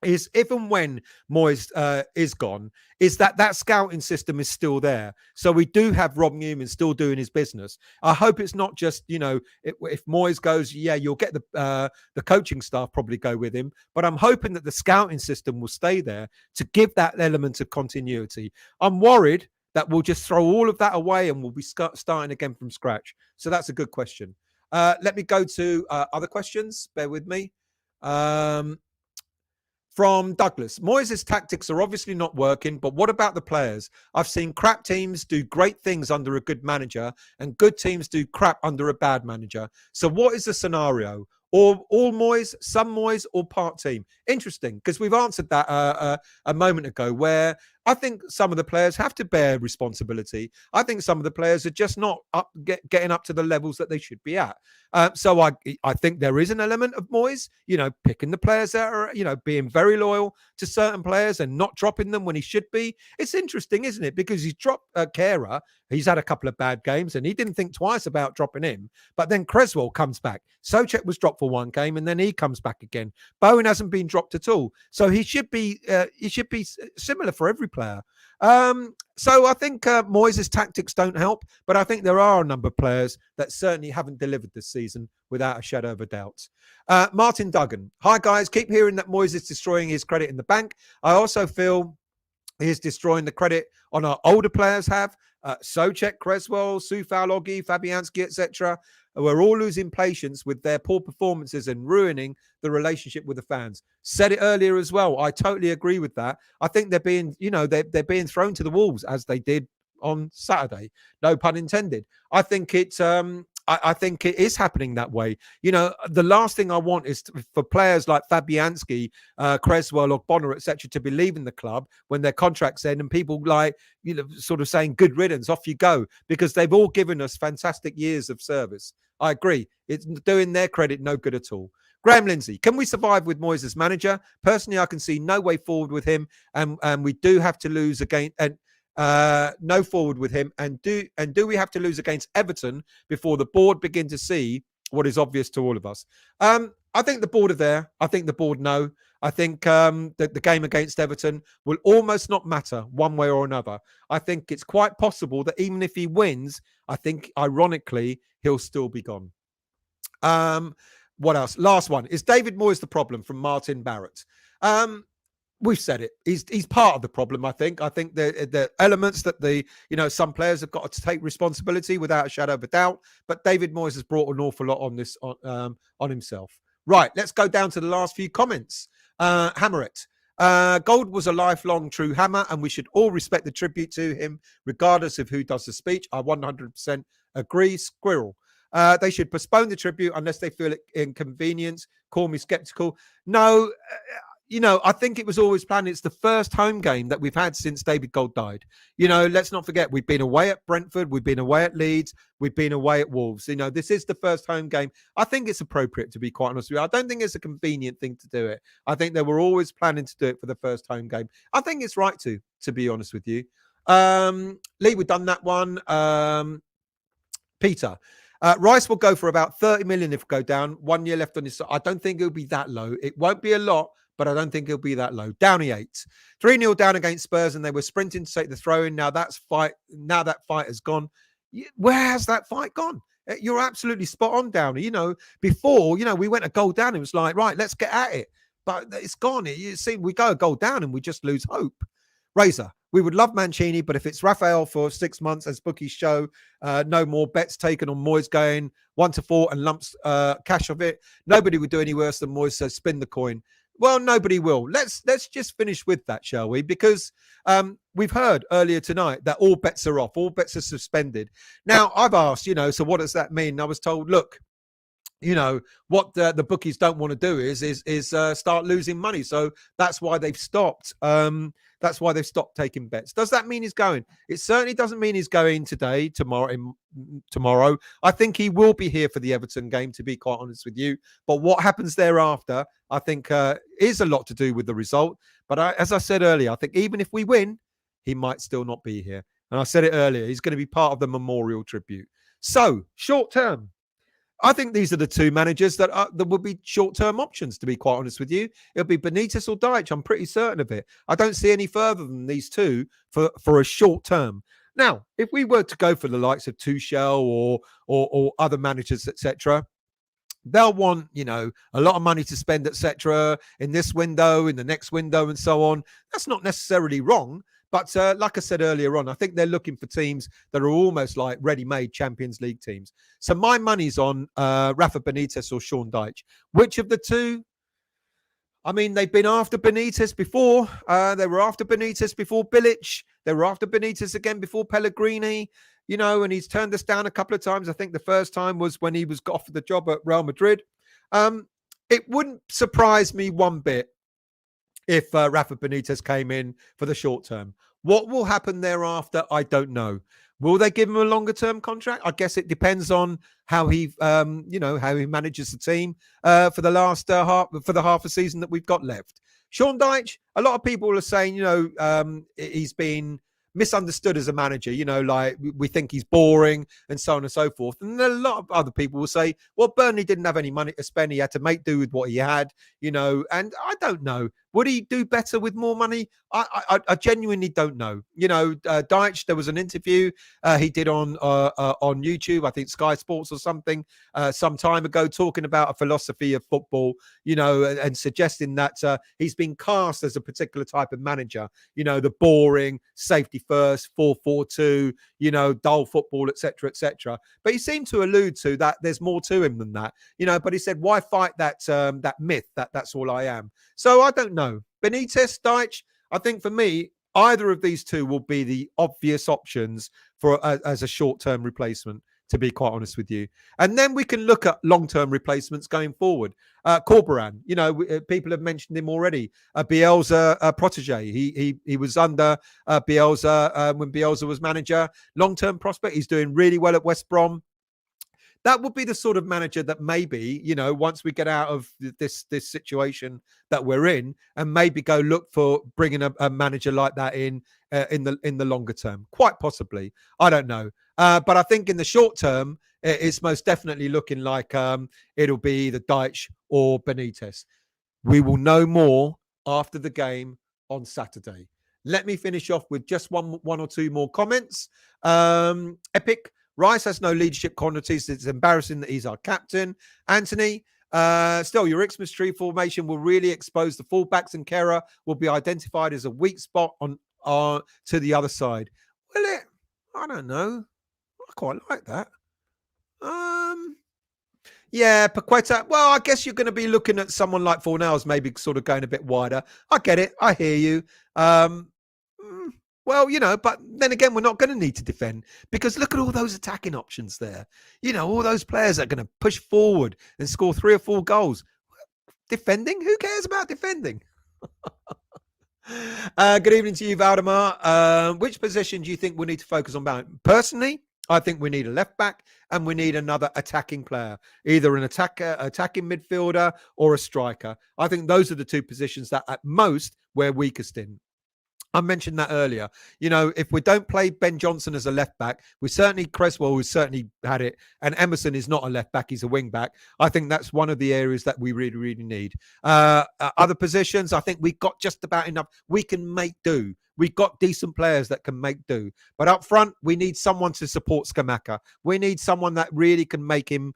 is, if and when Moyes is gone, is that scouting system is still there. So we do have Rob Newman still doing his business. I hope it's not just, if Moyes goes, you'll get the coaching staff probably go with him. But I'm hoping that the scouting system will stay there to give that element of continuity. I'm worried that we'll just throw all of that away and we'll be starting again from scratch. So that's a good question. Let me go to other questions. Bear with me. From Douglas, Moyes' tactics are obviously not working, but what about the players? I've seen crap teams do great things under a good manager and good teams do crap under a bad manager. So what is the scenario? Or all Moyes, some Moyes, or part team? Interesting, because we've answered that a moment ago, where I think some of the players have to bear responsibility. I think some of the players are just not getting up to the levels that they should be at. So I think there is an element of Moyes, picking the players that are, being very loyal to certain players and not dropping them when he should be. It's interesting, isn't it? Because he's dropped Kehrer. He's had a couple of bad games and he didn't think twice about dropping him. But then Cresswell comes back. Souček was dropped for one game and then he comes back again. Bowen hasn't been dropped at all. So he should be similar for every player. So I think Moyes' tactics don't help, but I think there are a number of players that certainly haven't delivered this season without a shadow of a doubt. Martin Duggan. Hi, guys. Keep hearing that Moyes is destroying his credit in the bank. I also feel he is destroying the credit on our older players have. Souček, Cresswell, Soufal-Oggi, Fabianski, etc. We're all losing patience with their poor performances and ruining the relationship with the fans. Said it earlier as well. I totally agree with that. I think they're being, they're being thrown to the wolves as they did on Saturday. No pun intended. I think it's I think it is happening that way. The last thing I want is for players like Fabianski, Cresswell, or Bonner, etc., to be leaving the club when their contracts end, and people sort of saying good riddance, off you go, because they've all given us fantastic years of service. I agree. It's doing their credit no good at all. Graham Lindsay, can we survive with Moyes as manager? Personally, I can see no way forward with him, and we do have to lose again. And no forward with him, and do we have to lose against Everton before the board begin to see what is obvious to all of us? I think the board are there. I think the board know. I think that the game against Everton will almost not matter one way or another. I think it's quite possible that even if he wins, I think ironically he'll still be gone. What else? Last one. Is David Moyes the problem? From Martin Barrett. We've said it. He's part of the problem, I think. I think the elements that some players have got to take responsibility without a shadow of a doubt. But David Moyes has brought an awful lot on this on himself. Right, let's go down to the last few comments. Hammer it. Gold was a lifelong true Hammer, and we should all respect the tribute to him, regardless of who does the speech. I 100% agree. Squirrel. They should postpone the tribute unless they feel it inconvenience. Call me skeptical. No. I think it was always planned. It's the first home game that we've had since David Gold died. Let's not forget, we've been away at Brentford, we've been away at Leeds, we've been away at Wolves. This is the first home game. I think it's appropriate, to be quite honest with you. I don't think it's a convenient thing to do it. I think they were always planning to do it for the first home game. I think it's right to be honest with you. Lee, we've done that one. Peter. Rice will go for about 30 million if we go down. 1 year left on his. I don't think it'll be that low. It won't be a lot, but I don't think it'll be that low. Downey 8. 3-0 down against Spurs, and they were sprinting to take the throw-in. Now that fight has gone. Where has that fight gone? You're absolutely spot on, Downey. Before, we went a goal down. It was like, right, let's get at it. But it's gone. You see, we go a goal down and we just lose hope. Razor. We would love Mancini, but if it's Raphael for 6 months, as bookies show, no more bets taken on Moyes going 1-4 and lumps cash of it. Nobody would do any worse than Moyes, so spin the coin. Well, nobody will. Let's just finish with that, shall we? Because we've heard earlier tonight that all bets are off, all bets are suspended. Now, I've asked, so what does that mean? I was told, look, what the bookies don't want to do is start losing money. So that's why they've stopped. That's why they've stopped taking bets. Does that mean he's going? It certainly doesn't mean he's going today, tomorrow. I think he will be here for the Everton game, to be quite honest with you. But what happens thereafter, I think, is a lot to do with the result. But as I said earlier, I think even if we win, he might still not be here. And I said it earlier, he's going to be part of the memorial tribute. So, short term. I think these are the two managers that would be short-term options, to be quite honest with you. It'll be Benitez or Dyche. I'm pretty certain of it. I don't see any further than these two for a short term. Now, if we were to go for the likes of Tuchel or other managers, etc., they'll want, a lot of money to spend, etc., in this window, in the next window, and so on. That's not necessarily wrong. But like I said earlier on, I think they're looking for teams that are almost like ready-made Champions League teams. So my money's on Rafa Benitez or Sean Dyche. Which of the two? I mean, they've been after Benitez before. They were after Benitez before Bilic. They were after Benitez again before Pellegrini, and he's turned us down a couple of times. I think the first time was when he was offered the job at Real Madrid. It wouldn't surprise me one bit if Rafa Benitez came in for the short term. What will happen thereafter, I don't know. Will they give him a longer term contract? I guess it depends on how he, how he manages the team for the last half a season that we've got left. Sean Dyche, a lot of people are saying, he's been misunderstood as a manager, like we think he's boring and so on and so forth. And a lot of other people will say, well, Burnley didn't have any money to spend. He had to make do with what he had, and I don't know. Would he do better with more money? I genuinely don't know. Dyche, there was an interview he did on YouTube, I think Sky Sports or something, some time ago, talking about a philosophy of football, and suggesting that he's been cast as a particular type of manager, the boring, safety first, 4-4-2, dull football, etc., etc. But he seemed to allude to that there's more to him than that, but he said, why fight that myth that that's all I am? So I don't know. Benitez, Dyche, I think for me, either of these two will be the obvious options for as a short-term replacement, to be quite honest with you. And then we can look at long-term replacements going forward. Corberan, people have mentioned him already. Bielsa protege. He was under Bielsa when Bielsa was manager. Long-term prospect. He's doing really well at West Brom. That would be the sort of manager that maybe, once we get out of this situation that we're in, and maybe go look for bringing a manager like that in the longer term. Quite possibly. I don't know. But I think in the short term, it's most definitely looking like it'll be either Dyche or Benitez. We will know more after the game on Saturday. Let me finish off with just one or two more comments. Epic. Rice has no leadership qualities. It's embarrassing that he's our captain. Anthony, still, your Xmas tree formation will really expose the fullbacks, and Kera will be identified as a weak spot on to the other side. Well, I don't know. I quite like that. Yeah, Paqueta. Well, I guess you're going to be looking at someone like Fornals, maybe sort of going a bit wider. I get it. I hear you. Well, but then again, we're not going to need to defend, because look at all those attacking options there. All those players that are going to push forward and score 3 or 4 goals. Defending? Who cares about defending? Good evening to you, Valdemar. Which position do you think we need to focus on? Personally, I think we need a left back and we need another attacking player, either an attacking midfielder or a striker. I think those are the two positions that at most we're weakest in. I mentioned that earlier. If we don't play Ben Johnson as a left back, Cresswell has certainly had it, and Emerson is not a left back, he's a wing back. I think that's one of the areas that we really, really need. Other positions, I think we've got just about enough. We can make do. We've got decent players that can make do. But up front, we need someone to support Scamacca. We need someone that really can make him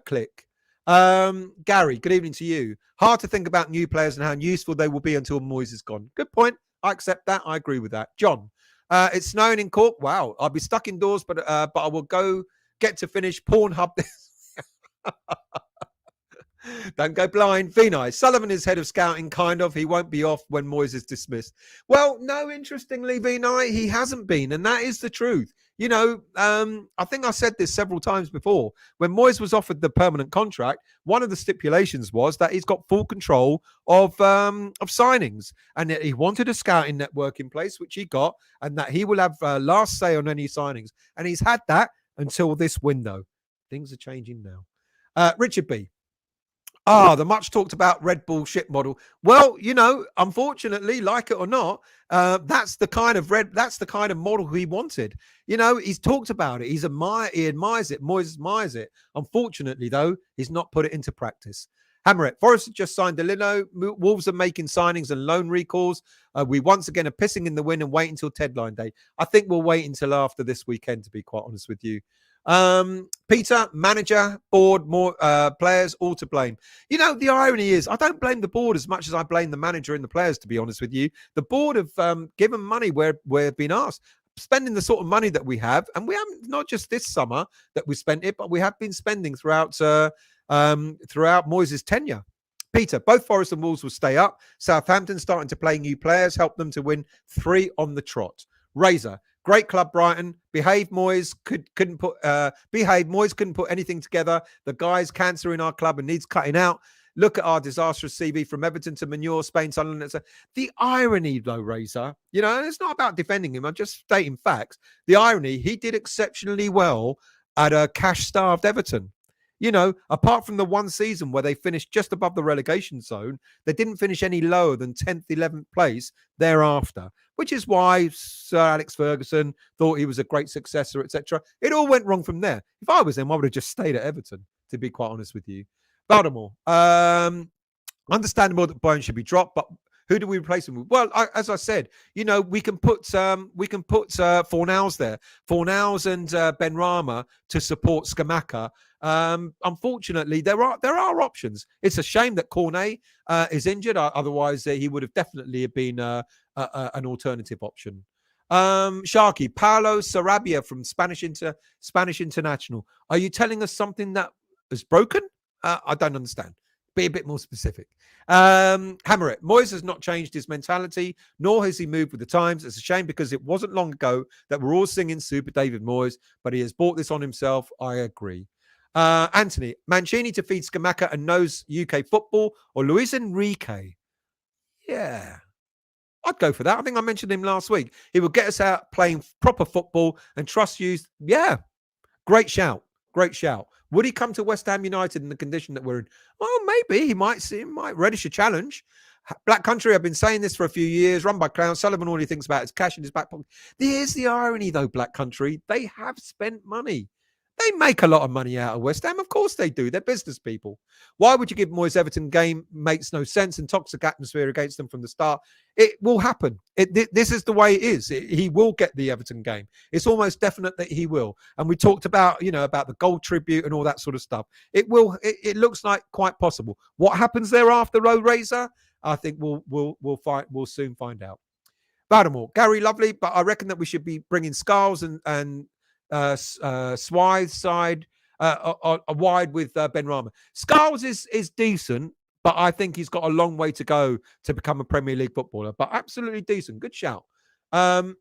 click. Gary, good evening to you. Hard to think about new players and how useful they will be until Moyes is gone. Good point. I accept that. I agree with that. John, it's snowing in Cork. Wow. I'll be stuck indoors, but I will go get to finish Pornhub. Don't go blind. Vinay, Sullivan is head of scouting, kind of. He won't be off when Moyes is dismissed. Well, no, interestingly, Vinay, he hasn't been. And that is the truth. I think I said this several times before. When Moyes was offered the permanent contract, one of the stipulations was that he's got full control of signings, and that he wanted a scouting network in place, which he got, and that he will have last say on any signings. And he's had that until this window. Things are changing now. Richard B. The much talked about Red Bull ship model. Well, unfortunately, like it or not, that's the kind of model he wanted. He's talked about it. He admires it. Moyes admires it. Unfortunately, though, he's not put it into practice. Hammerett, Forest have just signed Delino. Wolves are making signings and loan recalls. We once again are pissing in the wind and wait until deadline day. I think we'll wait until after this weekend, to be quite honest with you. Peter, manager, board, more players, all to blame. The irony is I don't blame the board as much as I blame the manager and the players, to be honest with you. The board have given money where we've been asked, spending the sort of money that we have, and we haven't, not just this summer that we spent it, but we have been spending throughout Moyes' tenure. Peter, both Forest and Wolves will stay up. Southampton starting to play new players, help them to win 3 on the trot. Razor, great club, Brighton. Moyes couldn't put anything together. The guy's cancer in our club and needs cutting out. Look at our disastrous CV from Everton to Manure, Spain, Sunderland. The irony, though, Razor, and it's not about defending him. I'm just stating facts. The irony, he did exceptionally well at a cash-starved Everton. Apart from the one season where they finished just above the relegation zone, they didn't finish any lower than 10th, 11th place thereafter, which is why Sir Alex Ferguson thought he was a great successor, etc. It all went wrong from there. If I was him, I would have just stayed at Everton, to be quite honest with you. Baltimore, understandable that Bowen should be dropped, but who do we replace him with? Well, as I said, we can put Fornals there, Fornals and Benrahma to support Scamacca. Unfortunately, there are options. It's a shame that Cornet is injured. Otherwise, he would have definitely been an alternative option. Sharky, Paulo Sarabia from Spanish International. Are you telling us something that is broken? I don't understand. Be a bit more specific. Hammer it. Moyes has not changed his mentality, nor has he moved with the times. It's a shame because it wasn't long ago that we're all singing Super David Moyes, but he has brought this on himself. I agree. Anthony, Mancini to feed Scamacca and knows UK football, or Luis Enrique? Yeah, I'd go for that. I think I mentioned him last week. He would get us out playing proper football and trust you. Yeah, great shout. Great shout. Would he come to West Ham United in the condition that we're in? Well, maybe he might relish a challenge. Black Country, I've been saying this for a few years, run by clowns. Sullivan, all he thinks about is cash in his back pocket. Here's the irony, though, Black Country. They have spent money. They make a lot of money out of West Ham. Of course they do. They're business people. Why would you give Moyes Everton game? Makes no sense, and toxic atmosphere against them from the start. It will happen. This is the way it is. He will get the Everton game. It's almost definite that he will. And we talked about, about the gold tribute and all that sort of stuff. It will. It looks like quite possible. What happens thereafter, Road Razor? I think we'll soon find out. Baltimore, Gary, lovely, but I reckon that we should be bringing Skulls and Swithe side wide with Benrahma. Skulls is decent, but I think he's got a long way to go to become a Premier League footballer. But absolutely decent. Good shout. Taz,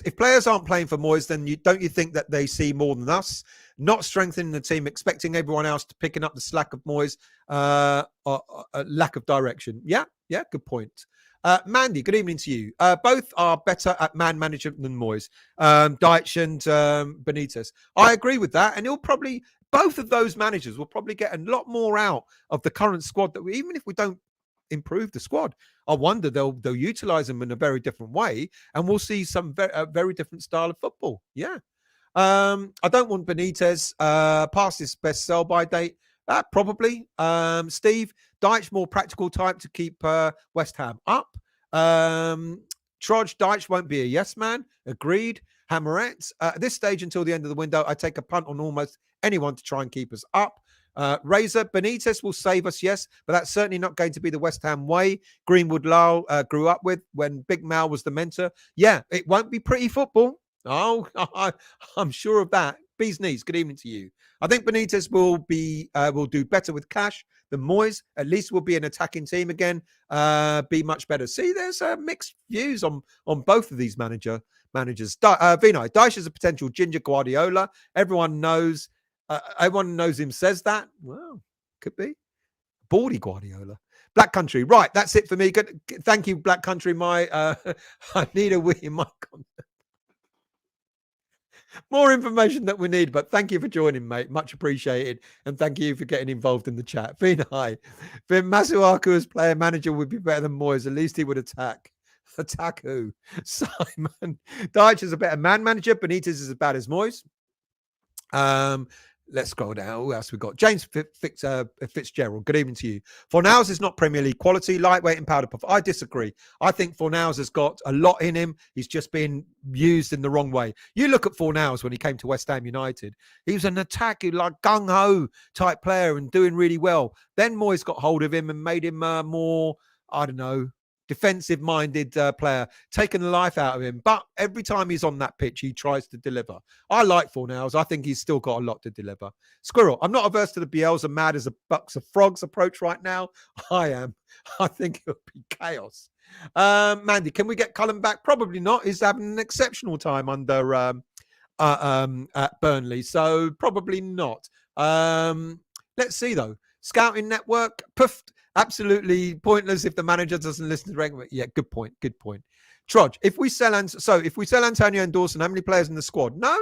if players aren't playing for Moyes, then don't you think that they see more than us? Not strengthening the team, expecting everyone else to picking up the slack of Moyes, lack of direction. Yeah, good point. Mandy, good evening to you. Both are better at man management than Moyes, Dyche and Benitez. I agree with that, and both of those managers will probably get a lot more out of the current squad that even if we don't improve the squad, I wonder they'll utilize them in a very different way, and we'll see some very different style of football. Yeah. I don't want Benitez past his best sell-by date. Probably. Steve, Dyche, more practical type to keep West Ham up. Trudge, Dyche won't be a yes man. Agreed. Hammerette, at this stage until the end of the window, I take a punt on almost anyone to try and keep us up. Razor, Benitez will save us, yes, but that's certainly not going to be the West Ham way Greenwood Lyle grew up with when Big Mal was the mentor. Yeah, it won't be pretty football. Oh, I'm sure of that. Bee's knees, good evening to you. I think Benitez will do better with cash than Moyes. At least we'll be an attacking team again. Be much better. See, there's mixed views on both of these managers. Vinay, Dyche is a potential ginger Guardiola. Everyone knows him says that. Well, could be. Baldy Guardiola. Black Country. Right, that's it for me. Good. Thank you, Black Country. I need a wee in my content. More information that we need, but thank you for joining, mate. Much appreciated. And thank you for getting involved in the chat. Vinay. Masuaku as player manager would be better than Moyes. At least he would attack. Attack who? Simon. Dyche is a better man manager. Benitez is as bad as Moyes. Let's scroll down. Who else we got? James Fitzgerald. Good evening to you. Fornals is not Premier League quality, lightweight and powder puff. I disagree. I think Fornals has got a lot in him. He's just been used in the wrong way. You look at Fornals when he came to West Ham United. He was an attacking, like gung-ho type player and doing really well. Then Moyes got hold of him and made him more, I don't know, defensive-minded player, taking the life out of him. But every time he's on that pitch, he tries to deliver. I like Fornals. I think he's still got a lot to deliver. Squirrel, I'm not averse to the Bielsa mad as a Bucks of Frogs approach right now. I am. I think it'll be chaos. Mandy, can we get Cullen back? Probably not. He's having an exceptional time under at Burnley, so probably not. Let's see though. Scouting network, puffed. Absolutely pointless if the manager doesn't listen to regular. Yeah, good point. Good point. Trudge, if we sell Antonio and Dawson, how many players in the squad? No.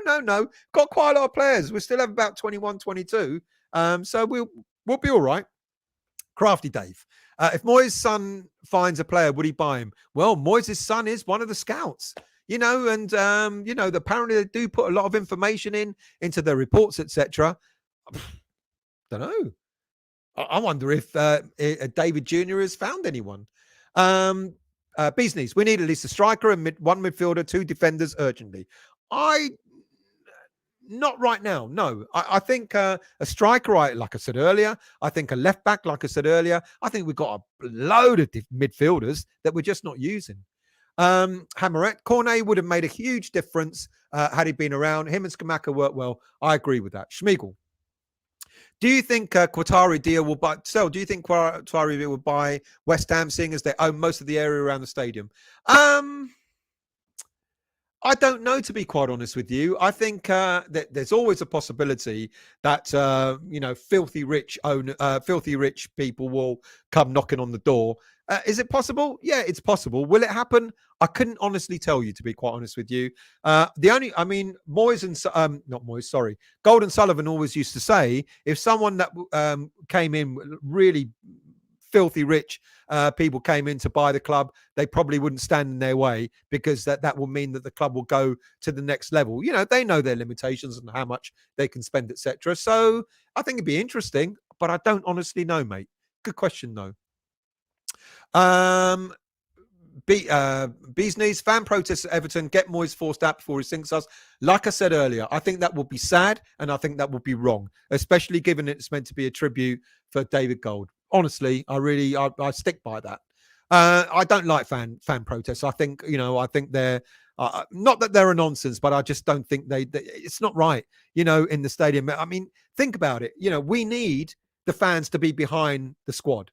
Got quite a lot of players. We still have about 21, 22. So we'll be all right. Crafty Dave. If Moyes' son finds a player, would he buy him? Well, Moyes' son is one of the scouts. And apparently they do put a lot of information into their reports, etc. Don't know. I wonder if David Jr. has found anyone. Bees Knees, we need at least a striker and one midfielder, 2 defenders urgently. Not right now, no. I think a striker, like I said earlier. I think a left back, like I said earlier. I think we've got a load of midfielders that we're just not using. Hammerette, Cornet would have made a huge difference had he been around. Him and Skamaka work well. I agree with that. Schmiegel, do you think Qatari deal will buy? So, do you think Qatari deal will buy West Ham, seeing as they own most of the area around the stadium? I don't know, to be quite honest with you. I think that there's always a possibility that filthy rich people will come knocking on the door. Is it possible? Yeah, it's possible. Will it happen? I couldn't honestly tell you, to be quite honest with you. Moyes and not Moyes, sorry, Gold and Sullivan always used to say, if someone that came in really filthy rich people came in to buy the club, they probably wouldn't stand in their way, because that will mean that the club will go to the next level. They know their limitations and how much they can spend, etc. So I think it'd be interesting, but I don't honestly know, mate. Good question, though. Bees Knees, fan protests at Everton, get Moyes forced out before he sinks us. Like I said earlier, I think that would be sad, and I think that would be wrong, especially given it's meant to be a tribute for David Gold. Honestly, I stick by that. I don't like fan protests. I think they're not that they're a nonsense, but I just don't think they it's not right, in the stadium. I mean, think about it. We need the fans to be behind the squad.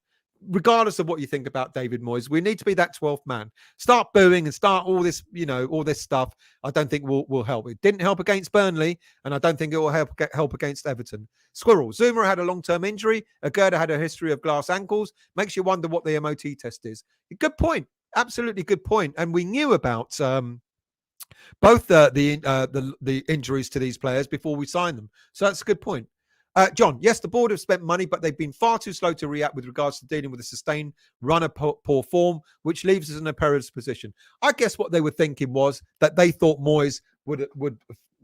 Regardless of what you think about David Moyes, we need to be that 12th man. Start booing and start all this stuff. I don't think will help. It didn't help against Burnley, and I don't think it will help against Everton. Squirrel, Zuma had a long-term injury. Aguerd had a history of glass ankles. Makes you wonder what the MOT test is. Good point. Absolutely good point. And we knew about both the injuries to these players before we signed them. So that's a good point. John, yes, the board have spent money, but they've been far too slow to react with regards to dealing with a sustained run of poor form, which leaves us in a perilous position. I guess what they were thinking was that they thought Moyes would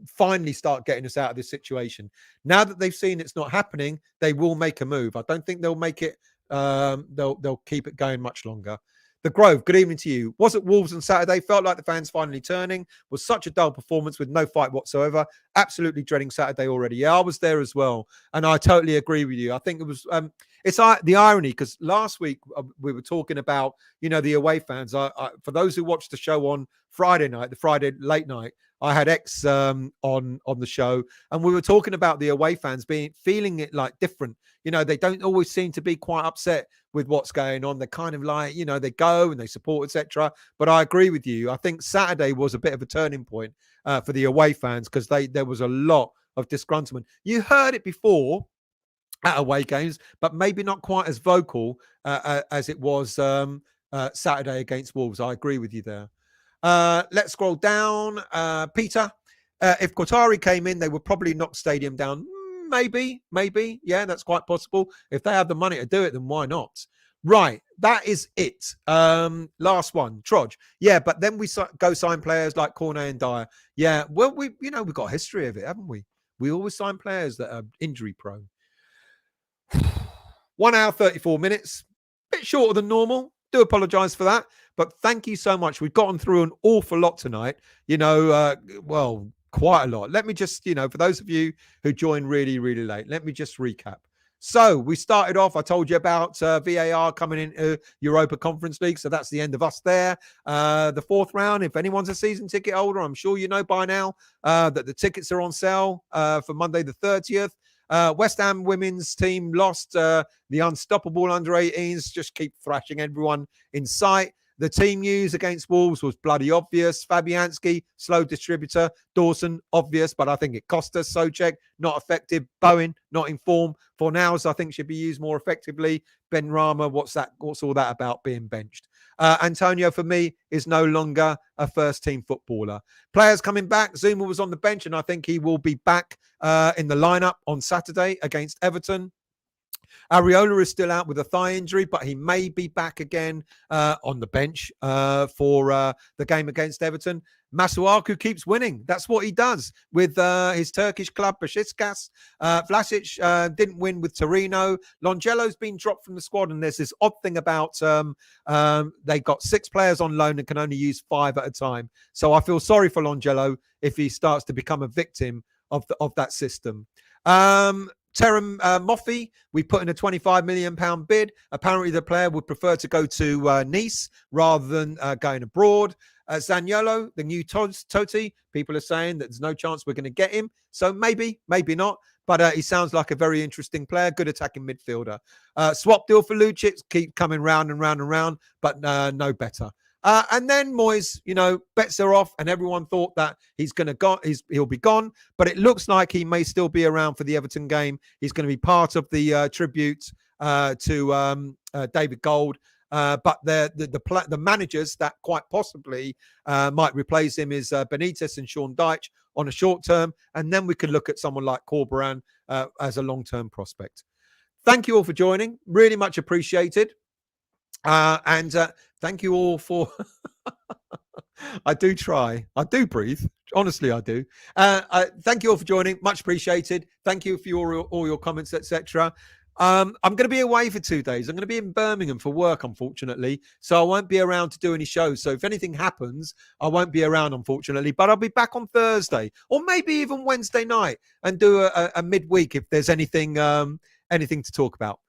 finally start getting us out of this situation. Now that they've seen it's not happening, they will make a move. I don't think they'll make it. They'll keep it going much longer. The Grove, good evening to you. Was at Wolves on Saturday. Felt like the fans finally turning. Was such a dull performance with no fight whatsoever. Absolutely dreading Saturday already. Yeah, I was there as well. And I totally agree with you. I think it was, it's the irony, because last week we were talking about, the away fans. For those who watched the show on Friday night, the Friday late night, I had X on the show, and we were talking about the away fans feeling it like different. They don't always seem to be quite upset with what's going on. They're kind of like, they go and they support, etc. But I agree with you. I think Saturday was a bit of a turning point for the away fans, because there was a lot of disgruntlement. You heard it before at away games, but maybe not quite as vocal as it was Saturday against Wolves. I agree with you there. Let's scroll down. Peter, if Qatari came in, they would probably knock stadium down. Maybe. Yeah, that's quite possible. If they have the money to do it, then why not? Right, that is it. Last one, Trodge. Yeah, but then we go sign players like Cornet and Dyer. Yeah, well, we've got a history of it, haven't we? We always sign players that are injury prone. 1 hour, 34 minutes. Bit shorter than normal. Do apologise for that. But thank you so much. We've gotten through an awful lot tonight. Quite a lot. Let me just, for those of you who joined really, really late, let me just recap. So we started off, I told you about VAR coming into Europa Conference League. So that's the end of us there. The fourth round, if anyone's a season ticket holder, I'm sure you know by now that the tickets are on sale for Monday the 30th. West Ham women's team lost. The unstoppable under 18s just keep thrashing everyone in sight. The team news against Wolves was bloody obvious. Fabianski, slow distributor. Dawson, obvious, but I think it cost us. Souček, not effective. Bowen, not in form. Fornals, I think, should be used more effectively. Ben Rama, what's all that about being benched? Antonio, for me, is no longer a first-team footballer. Players coming back. Zuma was on the bench, and I think he will be back in the lineup on Saturday against Everton. Areola is still out with a thigh injury, but he may be back again on the bench for the game against Everton. Masuaku keeps winning. That's what he does with his Turkish club, Besiktas. Vlasic didn't win with Torino. Longello's been dropped from the squad, and there's this odd thing about they got 6 players on loan and can only use 5 at a time. So I feel sorry for Longello if he starts to become a victim of that system. Terem Moffi, we put in a £25 million bid. Apparently, the player would prefer to go to Nice rather than going abroad. Zaniolo, the new Totti, people are saying that there's no chance we're going to get him. So maybe, maybe not. But he sounds like a very interesting player, good attacking midfielder. Swap deal for Lucic, keep coming round and round and round, but no better. And then Moyes, bets are off, and everyone thought that he'll be gone. But it looks like he may still be around for the Everton game. He's going to be part of the tribute to David Gold. But the managers that quite possibly might replace him is Benitez and Sean Dyche on a short term, and then we could look at someone like Corberan as a long-term prospect. Thank you all for joining. Really much appreciated. And thank you all for... I do try. I do breathe. Honestly, I do. Thank you all for joining. Much appreciated. Thank you for all your comments, etc. I'm going to be away for 2 days. I'm going to be in Birmingham for work, unfortunately. So I won't be around to do any shows. So if anything happens, I won't be around, unfortunately. But I'll be back on Thursday or maybe even Wednesday night and do a midweek if there's anything to talk about.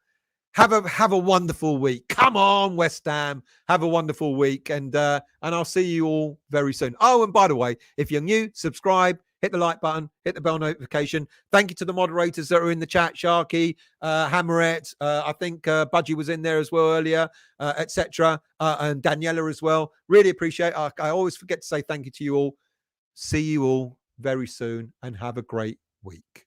Have a wonderful week. Come on, West Ham. Have a wonderful week. And I'll see you all very soon. Oh, and by the way, if you're new, subscribe, hit the like button, hit the bell notification. Thank you to the moderators that are in the chat. Sharky, Hammerette, I think Budgie was in there as well earlier, etc. And Daniela as well. Really appreciate it. I always forget to say thank you to you all. See you all very soon and have a great week.